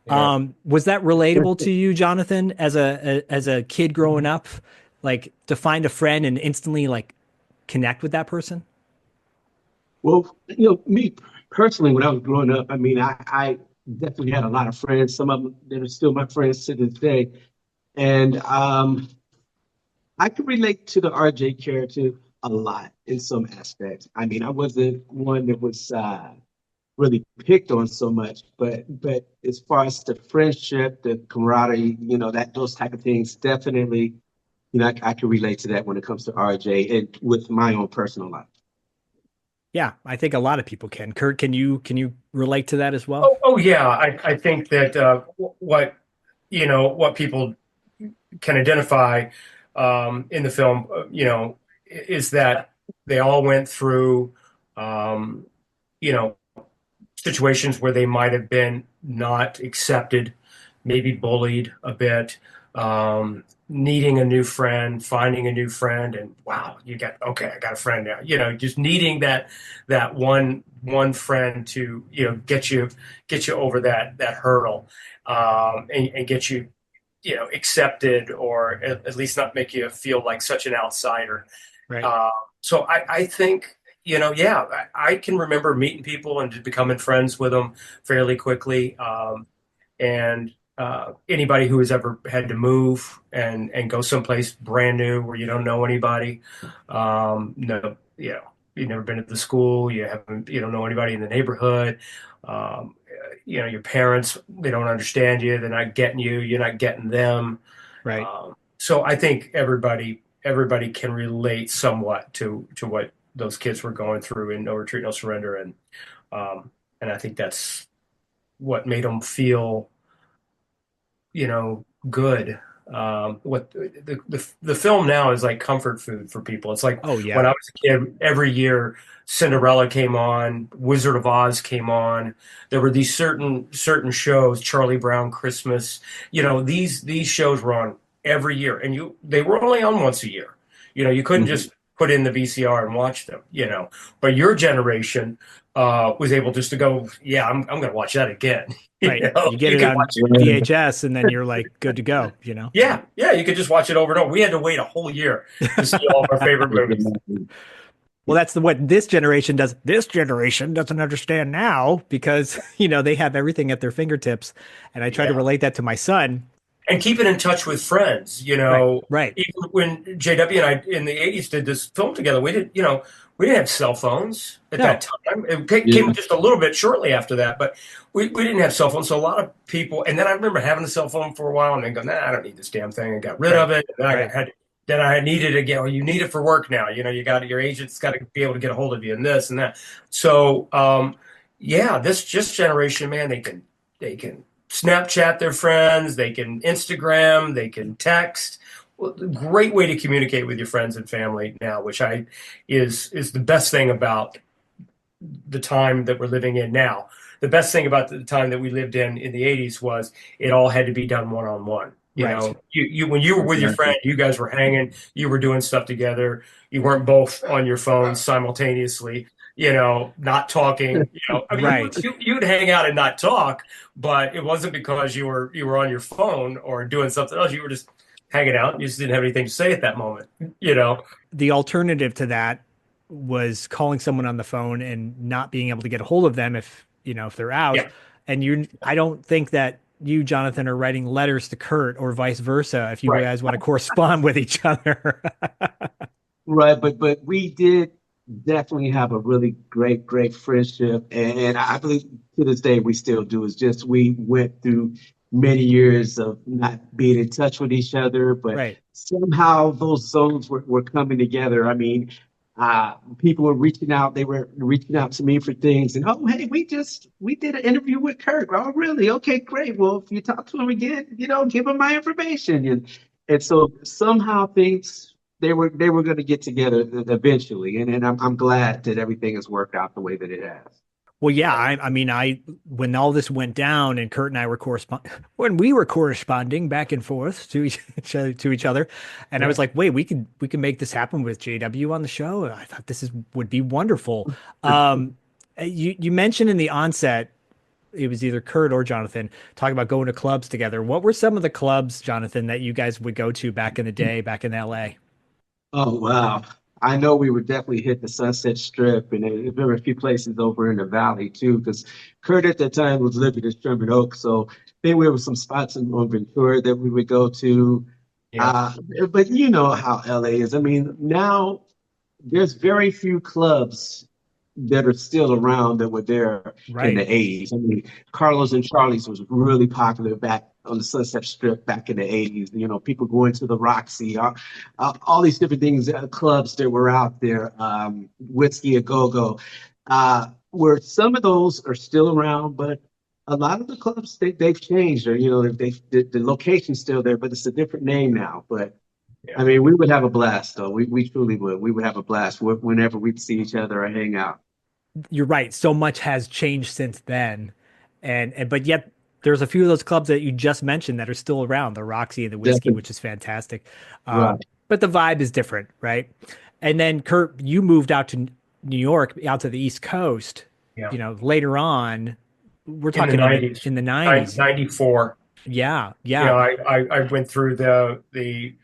C: Yeah.
E: Was that relatable to you, Jonathan, as a kid growing up, like to find a friend and instantly like connect with that person?
D: Well, me personally, when I was growing up, I mean, I definitely had a lot of friends. Some of them that are still my friends to this day. And I could relate to the RJ character a lot in some aspects. I mean, I wasn't one that was really picked on so much, but as far as the friendship, the camaraderie, that those type of things, definitely, I can relate to that when it comes to RJ and with my own personal life.
E: Yeah, I think a lot of people can. Kurt, can you relate to that as well?
C: Oh yeah. I think that what people can identify in the film, is that they all went through, you know, situations where they might have been not accepted, maybe bullied a bit, needing a new friend, finding a new friend, and wow, I got a friend now. Just needing that one friend to get you over that hurdle, and get you accepted, or at least not make you feel like such an outsider.
E: Right.
C: So I think, yeah, I can remember meeting people and just becoming friends with them fairly quickly. And anybody who has ever had to move and go someplace brand new where you don't know anybody, no, you've never been to the school, you don't know anybody in the neighborhood. Um, your parents, they don't understand you. They're not getting you. You're not getting them.
E: Right.
C: So I think everybody can relate somewhat to what those kids were going through in No Retreat, No Surrender, and I think that's what made them feel, good. What the film now is like comfort food for people. It's like
E: Oh
C: when
E: yeah.
C: I was a kid, every year Cinderella came on, Wizard of Oz came on. There were these certain shows, Charlie Brown Christmas. These shows were on every year, and they were only on once a year. You couldn't
D: Mhm.
C: just put in the VCR and watch them. But your generation was able just to go, yeah, I'm going to watch that again.
E: Right. You get
C: You
E: it
C: could
E: on
C: watch it.
E: VHS and then you're like good to go.
C: Yeah, yeah, you could just watch it over and over. We had to wait a whole year to see all of our favorite movies.
E: Well, that's what this generation does. This generation doesn't understand now because, they have everything at their fingertips. And I try to
C: Yeah.
E: relate that to my son.
C: And keeping in touch with friends,
E: Right. Right.
C: even when JW and I in the 80s did this film together, we didn't have cell phones at
E: No.
C: that time. It
D: Yeah.
C: came just a little bit shortly after that, but we didn't have cell phones. So a lot of people, and then I remember having a cell phone for a while and then go, nah, I don't need this damn thing, and got rid of it. And
E: Right.
C: then I needed it again. Well, you need it for work now. Your agent's got to be able to get a hold of you and this and that. So, yeah, this just generation, man, they can Snapchat their friends, they can Instagram, they can text. Well, great way to communicate with your friends and family now, which is the best thing about the time that we're living in now. The best thing about the time that we lived in the 80s was it all had to be done one on one.
E: Right.
C: You when you were with your friend, you guys were hanging, you were doing stuff together. You weren't both on your phones simultaneously, not talking. I mean,
E: Right.
C: you'd hang out and not talk, but it wasn't because you were on your phone or doing something else. You were just hanging out. You just didn't have anything to say at that moment, you know?
E: The alternative to that was calling someone on the phone and not being able to get a hold of them if, if they're out.
C: Yeah.
E: And I don't think that you, Jonathan, are writing letters to Kurt or vice versa if you
C: Right.
E: guys want to correspond with each other.
D: Right, but we did definitely have a really great friendship, and I believe to this day we still do. It's just we went through many years of not being in touch with each other, but
E: Right.
D: somehow those zones were coming together. I mean, people were reaching out. They were reaching out to me for things, and oh, hey, we did an interview with Kurt. Oh, really? Okay, great. Well, if you talk to him again, give him my information, and so somehow things they were going to get together eventually, and I'm glad that everything has worked out the way that it has.
E: Well, yeah, I mean, when all this went down and Kurt and I were when we were corresponding back and forth to each other, and I was like, wait, we can make this happen with JW on the show. I thought would be wonderful. You mentioned in the onset, it was either Kurt or Jonathan talking about going to clubs together. What were some of the clubs, Jonathan, that you guys would go to back in the day, back in LA?
D: Oh, wow. I know we would definitely hit the Sunset Strip, and there were a few places over in the Valley too, because Kurt at that time was living in Sherman Oaks. So there were some spots on Ventura that we would go to.
C: Yeah.
D: But you know how LA is. I mean, now there's very few clubs that are still around that were there in the
E: Right.
D: 80s. I mean, Carlos and Charlie's was really popular back on the Sunset Strip back in the 80s. People going to the Roxy, all these different things, clubs that were out there, Whiskey a Go-Go, where some of those are still around, but a lot of the clubs, they've changed, or, the location's still there, but it's a different name now. But
C: Yeah.
D: I mean, we would have a blast, though. We truly would. We would have a blast whenever we'd see each other or hang out.
E: You're right. So much has changed since then, but yet there's a few of those clubs that you just mentioned that are still around, the Roxy and the Whiskey,
D: Definitely.
E: which is fantastic.
D: Right.
E: But the vibe is different, right? And then Kurt, you moved out to New York, out to the East Coast.
C: Yeah.
E: Later on, we're
C: In the
E: talking
C: 90s.
E: in the 90s.
C: 94.
E: Yeah,
C: I went through the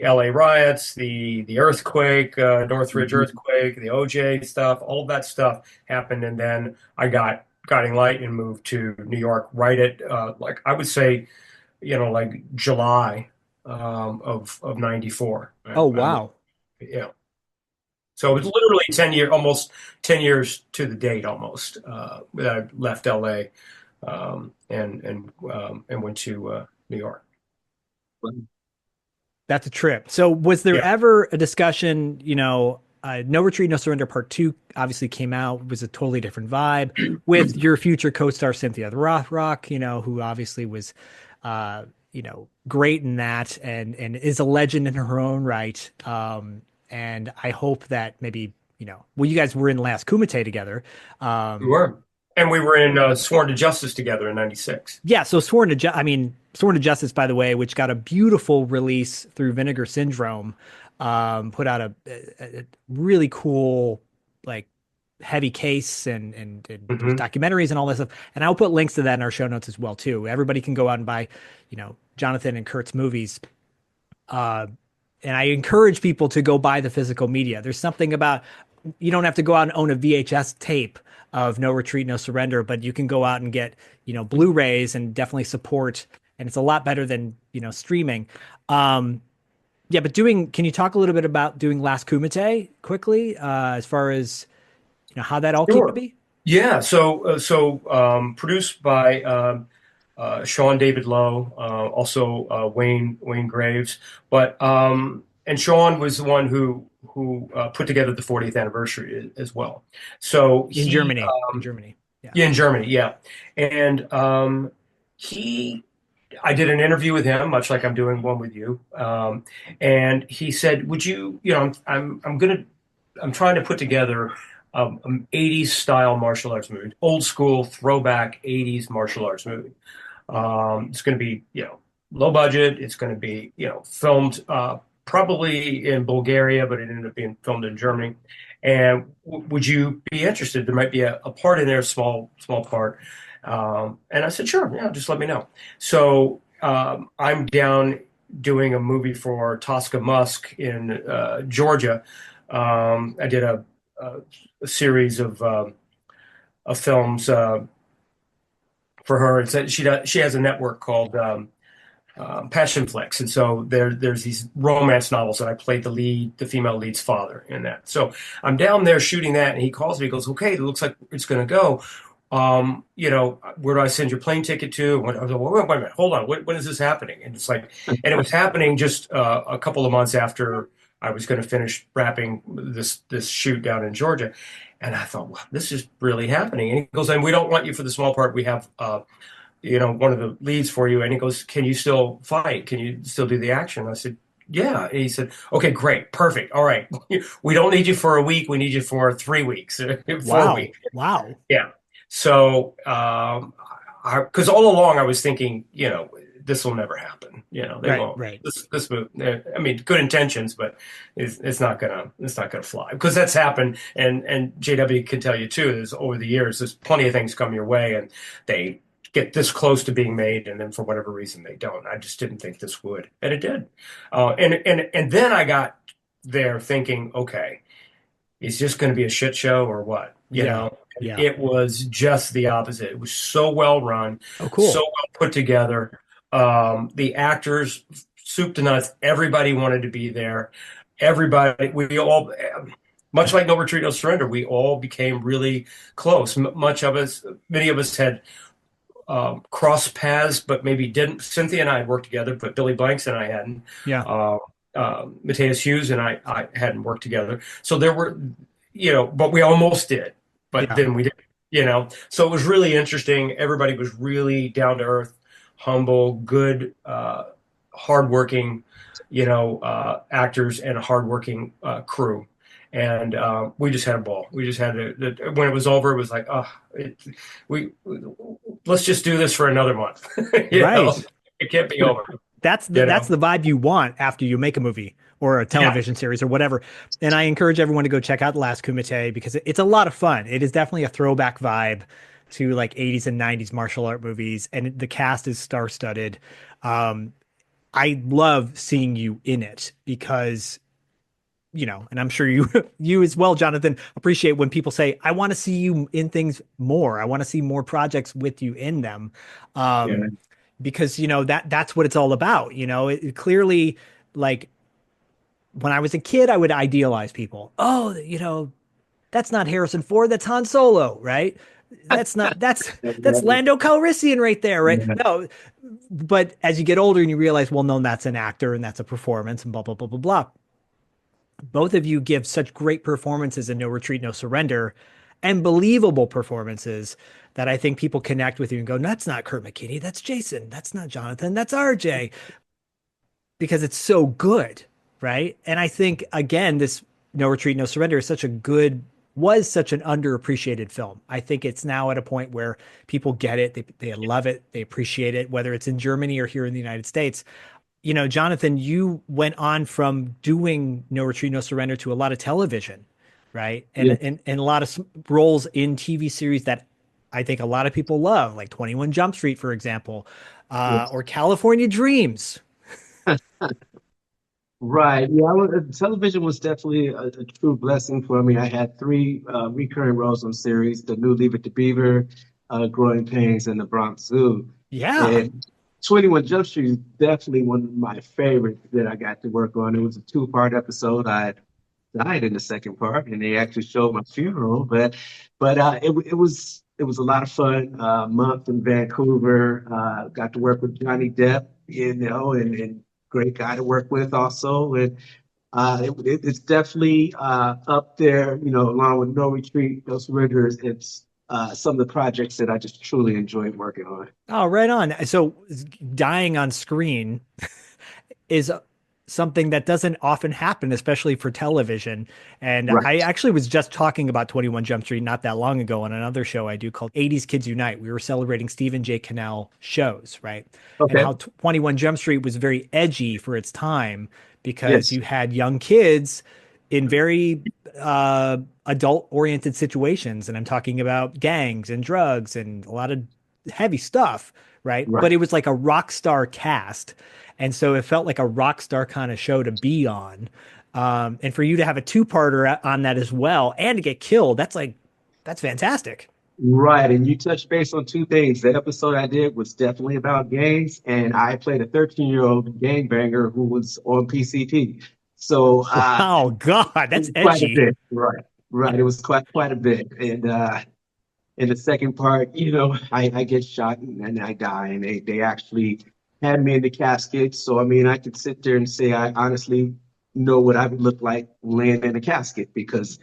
C: LA riots, the earthquake, Northridge
D: Mhm.
C: earthquake, the OJ stuff, all of that stuff happened, and then I got Guiding Light and moved to New York right at like I would say, like July of 94.
E: Oh,
C: I moved,
E: wow.
C: yeah. So it was literally almost 10 years to the date almost that I left LA and went to New York.
E: That's a trip. So was there
C: Yeah.
E: ever a discussion, No Retreat, No Surrender Part 2 obviously came out, was a totally different vibe with your future co-star Cynthia the Rothrock, who obviously was great in that and is a legend in her own right. And I hope that maybe, well, you guys were in Last Kumite together.
C: We were. And we were in Sworn to Justice together in 96.
E: Yeah, so Sworn to Justice, by the way, which got a beautiful release through Vinegar Syndrome, put out a really cool, like, heavy case and there's
C: Hmm.
E: documentaries and all this stuff. And I'll put links to that in our show notes as well too. Everybody can go out and buy, Jonathan and Kurt's movies. And I encourage people to go buy the physical media. There's something about, you don't have to go out and own a VHS tape of No Retreat, No Surrender, but you can go out and get, Blu-rays and definitely support. And it's a lot better than, streaming. Yeah, but can you talk a little bit about doing Last Kumite quickly, as far as, how that all came to
C: Sure.
E: be?
C: Yeah. So produced by Sean David Lowe, also Wayne Graves, but and Sean was the one who put together the 40th anniversary as well. So
E: In Germany. Yeah.
C: Yeah, in Germany, yeah. And I did an interview with him, much like I'm doing one with you. And he said, "Would you, I'm trying to put together an 80s style martial arts movie, old school throwback 80s martial arts movie. It's going to be, low budget. It's going to be, filmed probably in Bulgaria, but it ended up being filmed in Germany. And would you be interested? There might be a part in there, small part." And I said, "Sure, yeah, just let me know." So I'm down doing a movie for Tosca Musk in Georgia. I did a series of films for her. She has a network called Passion Flicks, and so there's these romance novels, and I played the female lead's father in that. So I'm down there shooting that, and he calls me. He goes, "Okay, it looks like it's going to go. Where do I send your plane ticket to?" I was like, wait a minute, hold on. When is this happening? And it's like, and it was happening just a couple of months after I was going to finish wrapping this shoot down in Georgia. And I thought, wow, this is really happening. And he goes, "And we don't want you for the small part. We have, one of the leads for you." And he goes, "Can you still fight? Can you still do the action?" I said, "Yeah." And he said, "Okay, great. Perfect. All right. We don't need you for a week. We need you for 3 weeks, 4 weeks."
E: Wow.
C: Yeah. So, because all along I was thinking, this will never happen. They won't.
E: Right.
C: This move. I mean, good intentions, but it's not gonna fly, because that's happened. And JW can tell you too. There's over the years, there's plenty of things come your way, and they get this close to being made, and then for whatever reason they don't. I just didn't think this would, and it did. And then I got there thinking, okay, is this going to be a shit show or what?
E: Yeah.
C: It was just the opposite. It was so well run,
E: Oh, cool.
C: so well put together. The actors, soup to nuts, everybody wanted to be there. Everybody, we all, much like No Retreat, No Surrender, we all became really close. Many of us had crossed paths, but maybe didn't. Cynthia and I had worked together, but Billy Blanks and I hadn't.
E: Yeah.
C: Matthias Hughes and I hadn't worked together. So there were, but we almost did, but then we didn't, so it was really interesting. Everybody was really down to earth, humble, good, hardworking, actors and a hardworking crew. And we just had a ball. We just had when it was over, it was like, let's just do this for another month. Right. It can't be over.
E: That's the vibe you want after you make a movie or a television series or whatever. And I encourage everyone to go check out Last Kumite, because it's a lot of fun. It is definitely a throwback vibe to like 80s and 90s martial art movies. And the cast is star-studded. I love seeing you in it because, and I'm sure you as well, Jonathan, appreciate when people say, "I want to see you in things more. I want to see more projects with you in them." Because, that's what it's all about. It clearly, like, when I was a kid, I would idealize people. Oh, that's not Harrison Ford. That's Han Solo, right? That's Lando Calrissian right there, right? No, but as you get older and you realize, well, no, that's an actor and that's a performance and blah, blah, blah, blah, blah. Both of you give such great performances in No Retreat, No Surrender, and believable performances that I think people connect with you and go, "That's not Kurt McKinney. That's Jason. That's not Jonathan. That's RJ," because it's so good, right? And I think, again, this No Retreat, No Surrender was such an underappreciated film. I think it's now at a point where people get it. They love it. They appreciate it, whether it's in Germany or here in the United States. Jonathan, you went on from doing No Retreat, No Surrender to a lot of television, right? And a lot of roles in TV series that I think a lot of people love, like 21 Jump Street, for example, or California Dreams.
D: Right. Yeah, television was definitely a true blessing for me. I had 3 recurring roles on series: the new Leave It to Beaver, Growing Pains, and the Bronx Zoo.
E: Yeah.
D: And 21 Jump Street is definitely one of my favorites that I got to work on. It was a 2-part episode. I died in the second part, and they actually showed my funeral. But it was a lot of fun. Month in Vancouver. Got to work with Johnny Depp, and great guy to work with also. And it's definitely up there, along with No Retreat, No Surrender. It's some of the projects that I just truly enjoyed working on.
E: Oh, right on. So dying on screen is something that doesn't often happen, especially for television. And
D: Right.
E: I actually was just talking about 21 Jump Street not that long ago on another show I do called 80s Kids Unite. We were celebrating Stephen J. Cannell shows, right?
D: Okay.
E: And how 21 Jump Street was very edgy for its time because you had young kids in very adult-oriented situations. And I'm talking about gangs and drugs and a lot of heavy stuff, right? But it was like a rock star cast. And so it felt like a rock star kind of show to be on. And for you to have a two-parter on that as well and to get killed, that's fantastic.
D: Right, and you touched base on two things. The episode I did was definitely about gangs, and I played a 13-year-old gangbanger who was on PCP. So
E: Oh God, that's
D: quite a
E: edgy.
D: bit. Right, right. It was quite a bit. And in the second part, I get shot and I die, and they actually had me in the casket. So I mean, I could sit there and say I honestly know what I would look like laying in a casket because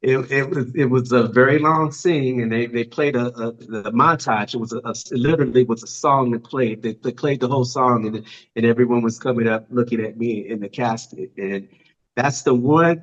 D: it was a very long scene, and they played the montage. It was it literally was a song that played. They played the whole song, and everyone was coming up looking at me in the casket, and that's the one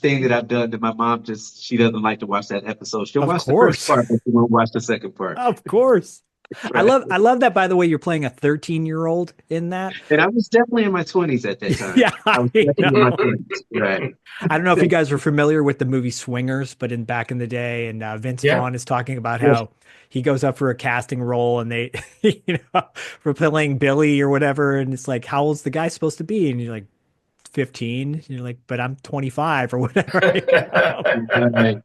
D: thing that I've done that my mom she doesn't like to watch that episode. She'll
E: Of
D: watch the first
E: course.
D: part, but she won't watch the second part.
E: Of course.
D: Right.
E: I love that, by the way, you're playing a 13-year-old in that.
D: And I was definitely in my 20s at that time.
E: Yeah,
D: I was
E: I
D: definitely in my
E: know.
D: 20s. Right.
E: I don't know if you guys were familiar with the movie Swingers, but back in the day, and Vince
C: Yeah.
E: Vaughn is talking about
D: Yes.
E: how he goes up for a casting role, and they, for playing Billy or whatever, and it's like, how old's the guy supposed to be? And you're like, 15. And you're like, but I'm 25 or whatever.
D: Right.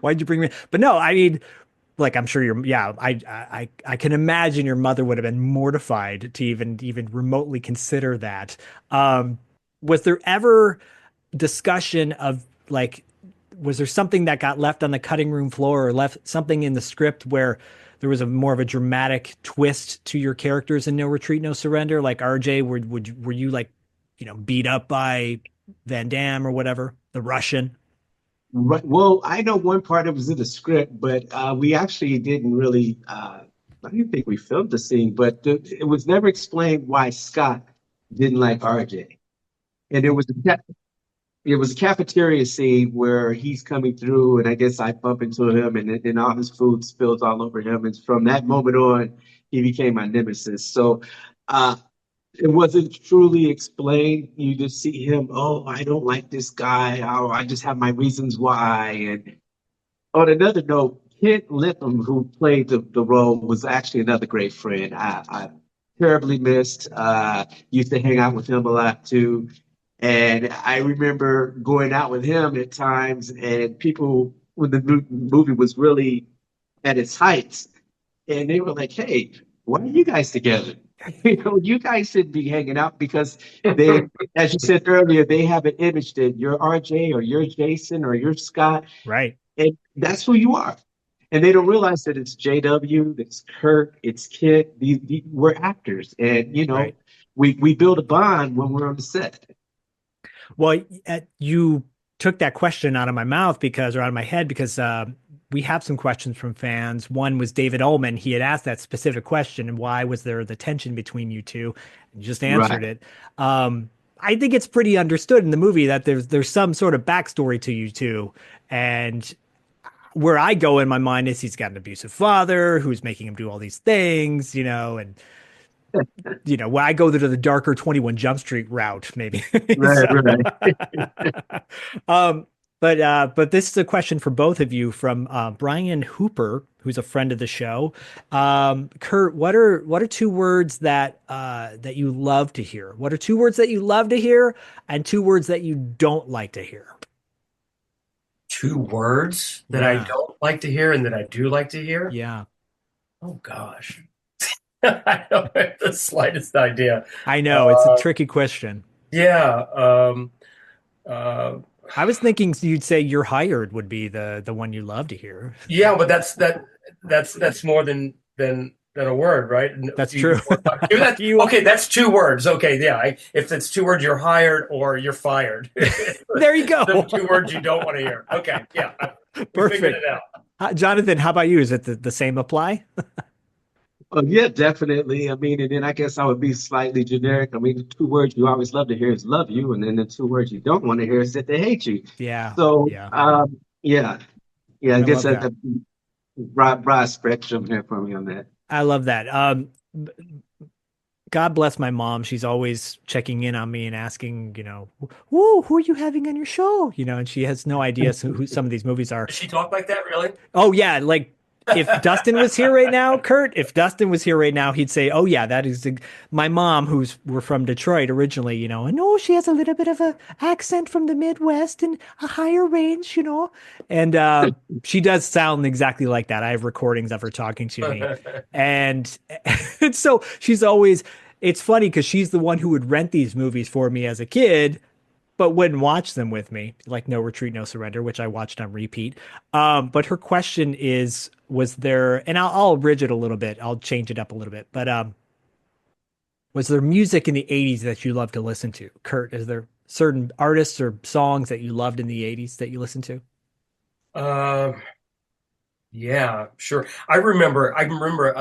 E: Why'd you bring me? But no, I mean, like I'm sure I can imagine your mother would have been mortified to even remotely consider that. Was there ever discussion of like, was there something that got left on the cutting room floor or left something in the script where there was a more of a dramatic twist to your characters in No Retreat, No Surrender? Like RJ, were you like, beat up by Van Damme or whatever, the Russian?
D: Right. Well, I know one part that was in the script, but we actually didn't really. I don't think we filmed the scene, but it was never explained why Scott didn't like RJ. And it was a cafeteria scene where he's coming through, and I guess I bump into him, and all his food spills all over him. And from that moment on, he became my nemesis. So it wasn't truly explained. You just see him, oh, I don't like this guy. Oh, I just have my reasons why. And on another note, Kent Lipham, who played the role, was actually another great friend. I terribly missed. Used to hang out with him a lot too. And I remember going out with him at times, and people, when the movie was really at its heights, and they were like, hey, why are you guys together? You guys should be hanging out because they, as you said earlier, they have an image that you're RJ or you're Jason or you're Scott,
E: Right.
D: and that's who you are. And they don't realize that it's JW, it's Kurt, it's Kit. We're actors, and
E: Right.
D: we build a bond when we're on the set.
E: Well, you took that question out of my mouth or out of my head because we have some questions from fans. One was David Ullman. He had asked that specific question, and why was there the tension between you two? And you just answered it. I think it's pretty understood in the movie that there's some sort of backstory to you two. And where I go in my mind is he's got an abusive father who's making him do all these things, and when I go to the darker 21 Jump Street route, maybe.
D: Right.
E: But this is a question for both of you from Brian Hooper, who's a friend of the show. Kurt, what are two words that you love to hear? What are two words that you love to hear, and two words that you don't like to hear?
C: Two words that I don't like to hear and that I do like to hear?
E: Yeah.
C: Oh, gosh. I don't have the slightest idea.
E: I know, it's a tricky question.
C: Yeah.
E: I was thinking you'd say "you're hired" would be the one you love to hear.
C: Yeah, but that's more than a word, right?
E: That's true.
C: Okay, that's two words. Okay, yeah. If it's two words, you're hired or you're fired.
E: There you go.
C: The two words you don't want to hear. Okay, yeah.
E: Perfect.
C: Figured it out.
E: Jonathan, how about you? Is it the same apply?
D: Yeah, definitely. I mean, and then I guess I would be slightly generic. I mean, the two words you always love to hear is love you, and then the two words you don't want to hear is that they hate you.
E: Yeah.
D: So,
E: yeah.
D: I guess
E: love
D: that's a broad spectrum here for me on that.
E: I love that. God bless my mom. She's always checking in on me and asking, whoa, who are you having on your show? And she has no idea who some of these movies are.
C: Does she talk like that, really?
E: Oh yeah, like if Dustin was here right now, Kurt, if Dustin was here right now, he'd say, "Oh yeah, that is my mom, we're from Detroit originally, and oh, she has a little bit of a accent from the Midwest and a higher range, and she does sound exactly like that. I have recordings of her talking to me, and, and so she's always. It's funny because she's the one who would rent these movies for me as a kid, but wouldn't watch them with me, like No Retreat, No Surrender, which I watched on repeat. But her question is, was there, and I'll ridge it a little bit, I'll change it up a little bit, but was there music in the 80s that you love to listen to? Kurt, is there certain artists or songs that you loved in the 80s that you listened to?
C: Yeah, sure. I remember a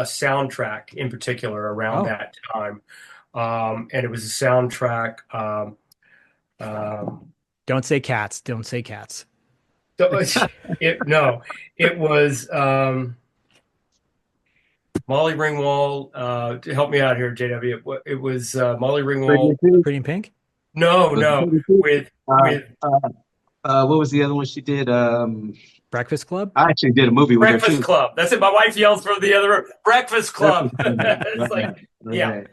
C: soundtrack in particular around
E: Oh,
C: that time. And it was a soundtrack. Um,
E: don't say cats. Don't say cats.
C: so no, it was Molly Ringwald. To help me out here, JW. It was Molly Ringwald.
E: Pretty in Pink?
C: No,
D: Was it
C: no,
D: Pretty Good?
C: with
D: Uh,
C: with
D: what was the other one she did?
E: Breakfast Club?
D: I actually did a movie with her
C: Breakfast
D: too.
C: Club. That's it. My wife yells from the other room. Breakfast Club.
D: Breakfast Club.
C: It's like,
D: Right,
C: yeah,
D: right.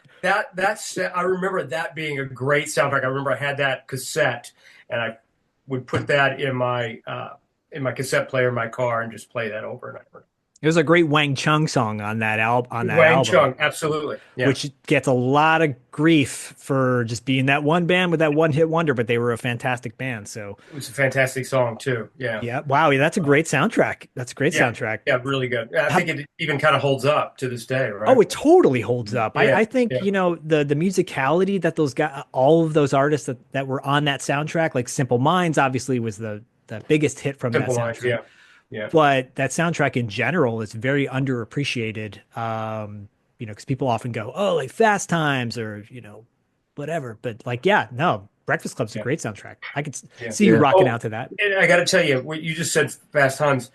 C: that's. I remember that being a great soundtrack. I remember I had that cassette, and I would put that in my cassette player in my car and just play that over and over.
E: It was a great Wang Chung song on that
C: Wang
E: album,
C: Chung, absolutely. Yeah,
E: which gets a lot of grief for just being that one band with that one hit wonder, but they were a fantastic band. So
C: it was a fantastic song too. Yeah,
E: yeah, wow, that's a great soundtrack. That's a great
C: yeah,
E: soundtrack.
C: yeah, really good. I think it even kind of holds up to this day, right?
E: Oh, it totally holds up.
C: Yeah,
E: I think,
C: yeah.
E: the musicality that those guys, all of those artists that were on that soundtrack, like Simple Minds obviously was the biggest hit from that
C: Simple Minds.
E: soundtrack.
C: Yeah, yeah.
E: But that soundtrack in general is very underappreciated. Because people often go, oh, like Fast Times or, whatever. But like, yeah, no, Breakfast Club's a
C: Yeah.
E: great soundtrack. I could
C: Yeah.
E: see you
D: Yeah.
E: rocking
C: Oh,
E: out to that.
C: and I got to tell you, what you just said, Fast Times,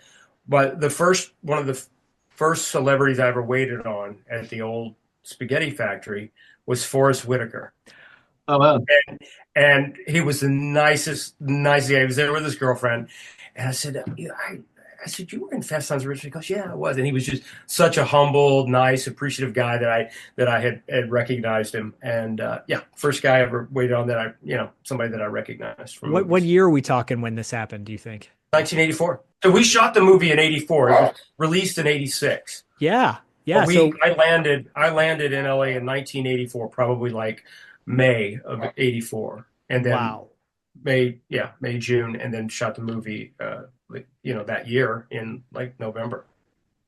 C: but one of the first celebrities I ever waited on at the old spaghetti factory was Forrest Whitaker,
D: Oh, well.
C: and he was the nicest guy. He was there with his girlfriend, and I said, I said, you were in Fast Times at Ridgemont? He goes, yeah, I was, and he was just such a humble, nice, appreciative guy that I had recognized him, and yeah, first guy I ever waited on that somebody that I recognized from
E: What
C: movies.
E: year are we talking when this happened, do you think?
C: 1984. So we shot the movie in 84. It was released in 86.
E: Yeah. Yeah.
C: But
E: So
C: I landed in LA in 1984, probably like May of 84. And then
E: wow.
C: May, June, and then shot the movie that year in like November.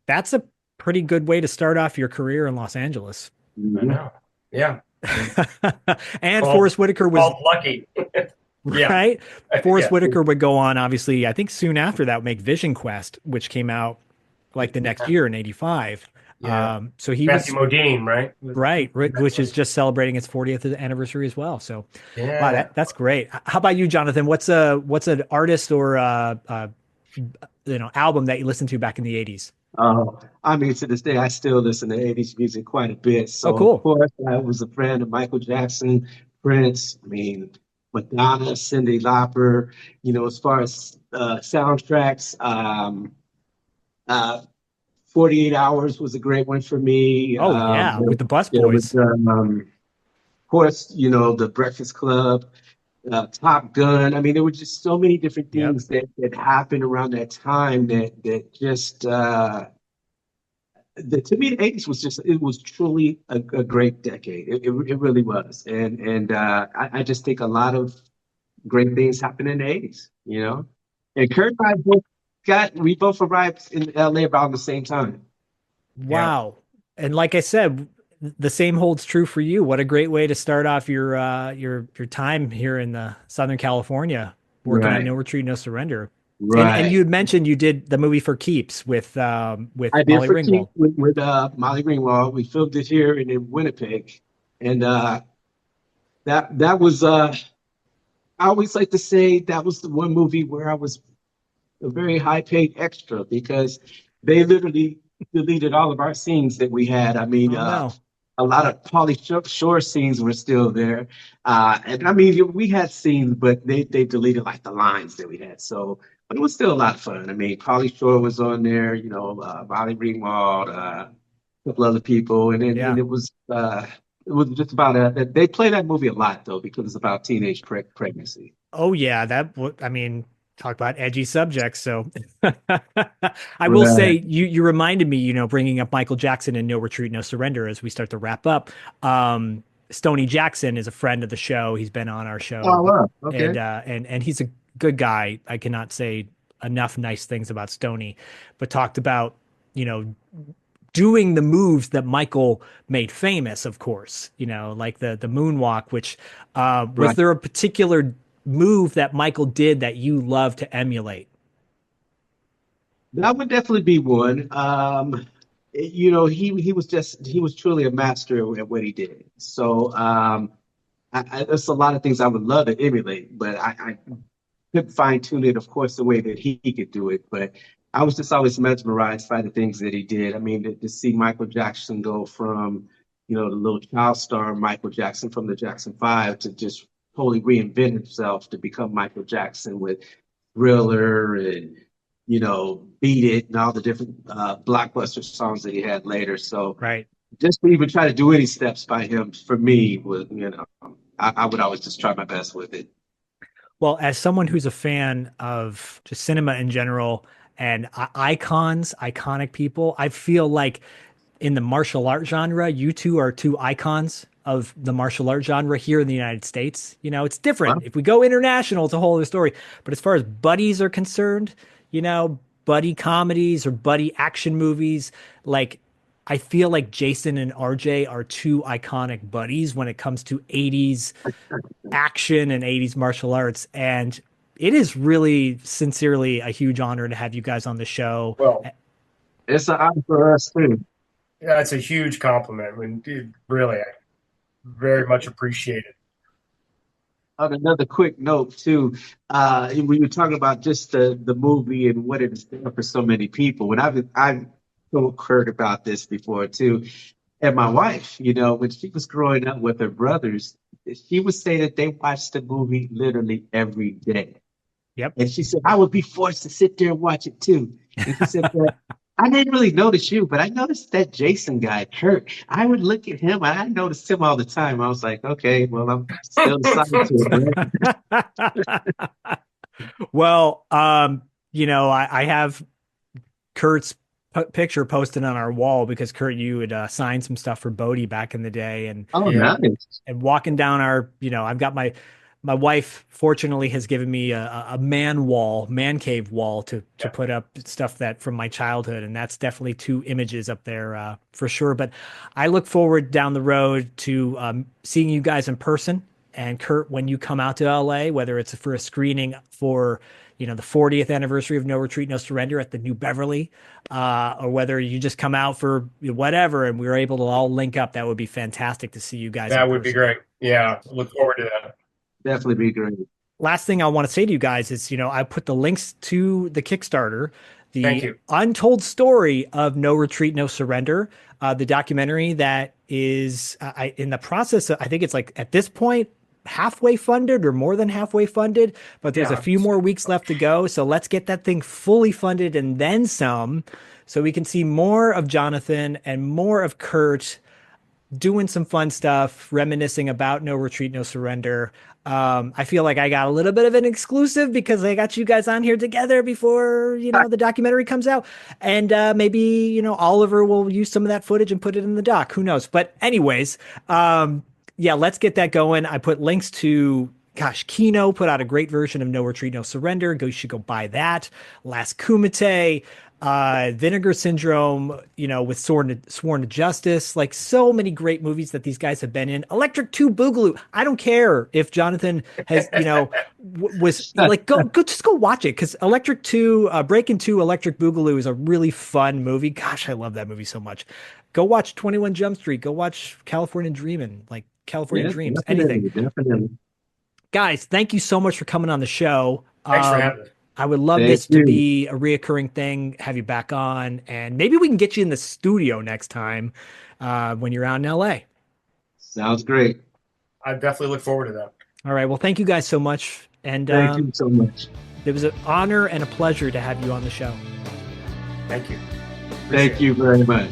E: That's a pretty good way to start off your career in Los Angeles.
C: I
D: Mhm.
C: know. Yeah.
E: And
C: Called-
E: Forrest Whitaker was
C: Called lucky. Yeah.
E: right. Forrest
C: Yeah.
E: Whitaker would go on, obviously, I think soon after that, make Vision Quest, which came out like the next year in '85.
C: Yeah.
E: So he
C: Matthew
E: was
C: Modine, right?
E: right, which is just celebrating its 40th anniversary as well. So
C: Yeah.
E: wow, that's great. How about you, Jonathan? What's an artist or album that you listened to back in the '80s?
D: I mean, to this day, I still listen to 80s music quite a bit.
E: Oh,
D: So,
E: cool.
D: of course, I was a fan of Michael Jackson, Prince, I mean, Madonna, Cyndi Lauper, as far as soundtracks, uh, 48 Hours was a great one for me.
E: Oh yeah, with the Bus
D: There was,
E: Boys.
D: of course, The Breakfast Club, Top Gun. I mean, there were just so many different
E: Yep.
D: things that happened around that time that just to me, the 80s was truly a great decade. It really was. And I just think a lot of great things happened in the 80s. And Kurt and I we both arrived in LA about the same time.
C: Yeah.
E: Wow. And like I said, the same holds true for you. What a great way to start off your time here in the Southern California, working on
D: Right.
E: No Retreat, No Surrender. And
D: Right.
E: you had mentioned you did the movie For Keeps with
D: I did
E: Molly
D: for
E: Ringwald.
D: Keith with Molly Ringwald. We filmed it here in Winnipeg. And that was I always like to say that was the one movie where I was a very high paid extra because they literally deleted all of our scenes that we had. I mean,
E: Oh no.
D: a lot of Pauly Shore scenes were still there. And I mean, we had scenes, but they deleted like the lines that we had. So but it was still a lot of fun. I mean, Pauly Shore was on there, you know, Molly Ringwald, a couple other people, and
E: Yeah.
D: it was just about they play that movie a lot though because it's about teenage pregnancy.
E: Oh yeah, I mean, talk about edgy subjects. So I will say
D: Right.
E: you reminded me, bringing up Michael Jackson and No Retreat, No Surrender as we start to wrap up. Stoney Jackson is a friend of the show. He's been on our show,
D: Oh, wow.
E: and
D: Okay.
E: and he's a good guy. I cannot say enough nice things about Stoney, but talked about, you know, doing the moves that Michael made famous, of course, like the moonwalk, which was
D: Right.
E: there a particular move that Michael did that you love to emulate?
D: That would definitely be one. You know, he was truly a master at what he did. So there's a lot of things I would love to emulate, but I couldn't fine tune it, of course, the way that he could do it. But I was just always mesmerized by the things that he did. I mean, to see Michael Jackson go from, you know, the little child star Michael Jackson from the Jackson Five to just totally reinvent himself to become Michael Jackson with Thriller and, you know, Beat It and all the different blockbuster songs that he had later. So
E: Right.
D: just to even try to do any steps by him for me was, you know, I would always just try my best with it.
E: Well, as someone who's a fan of just cinema in general and icons, iconic people, I feel like in the martial art genre, you two are two icons of the martial art genre here in the United States. It's different.
D: Well,
E: If we go international, it's a whole other story. But as far as buddies are concerned, buddy comedies or buddy action movies, like I feel like Jason and RJ are two iconic buddies when it comes to 80s action and 80s martial arts. And it is really sincerely a huge honor to have you guys on the show.
C: Well,
D: it's an honor for us too.
C: yeah, it's a huge compliment. I mean, dude, really, I very much appreciate it.
D: On another quick note too, when you're talking about just the movie and what it's done for so many people, and I've heard about this before too, and my wife, you know, when she was growing up with her brothers, she would say that they watched the movie literally every day.
E: Yep.
D: And she said, I would be forced to sit there and watch it too. And she said, but I didn't really notice you, but I noticed that Jason guy, Kurt. I would look at him, and I noticed him all the time. I was like, okay, well, I'm still excited to it,
E: Well, I have Kurt's picture posted on our wall because Kurt, you had signed some stuff for Bodie back in the day, and
D: Oh,
C: Yeah.
D: nice.
E: and walking down our, I've got my wife fortunately has given me a man cave wall to put up stuff that from my childhood, and that's definitely two images up there for sure. But I look forward down the road to seeing you guys in person. And Kurt, when you come out to LA, whether it's for a screening for the 40th anniversary of No Retreat, No Surrender at the New Beverly, or whether you just come out for whatever, and we were able to all link up, that would be fantastic to see you guys in
C: That would be
E: person.
C: great. Yeah, look forward to that.
D: Definitely be great.
E: Last thing I want to say to you guys is, I put the links to the Kickstarter,
C: Thank
E: the
C: you.
E: untold story of No Retreat, No Surrender, the documentary that is in the process. I think it's like at this point, halfway funded or more than halfway funded, but there's a
C: Yeah.
E: few more weeks left to go. So let's get that thing fully funded and then some, so we can see more of Jonathan and more of Kurt doing some fun stuff, reminiscing about No Retreat, No Surrender. I feel like I got a little bit of an exclusive because I got you guys on here together before, the documentary comes out. And maybe, Oliver will use some of that footage and put it in the doc. Who knows? But anyways, yeah, let's get that going. I put links to, gosh, Kino put out a great version of No Retreat, No Surrender. You should go buy that. Last Kumite, Vinegar Syndrome, with Sworn to Justice, like so many great movies that these guys have been in. Electric 2 Boogaloo. I don't care if Jonathan has, was like, go just go watch it, because Electric 2, Breaking 2, Electric Boogaloo is a really fun movie. Gosh, I love that movie so much. Go watch 21 Jump Street. Go watch California Dreamin', like California
D: Yeah,
E: Dreams, anything.
D: definitely.
E: Guys, thank you so much for coming on the show.
C: Thanks for having me.
E: I would love
D: Thank
E: this to
D: you.
E: be a reoccurring thing, have you back on, and maybe we can get you in the studio next time when you're out in LA.
D: Sounds great.
C: I definitely look forward to that.
E: All right. Well, thank you guys so much. And
D: Thank you so much.
E: It was an honor and a pleasure to have you on the show.
C: Thank you.
D: Thank you very much.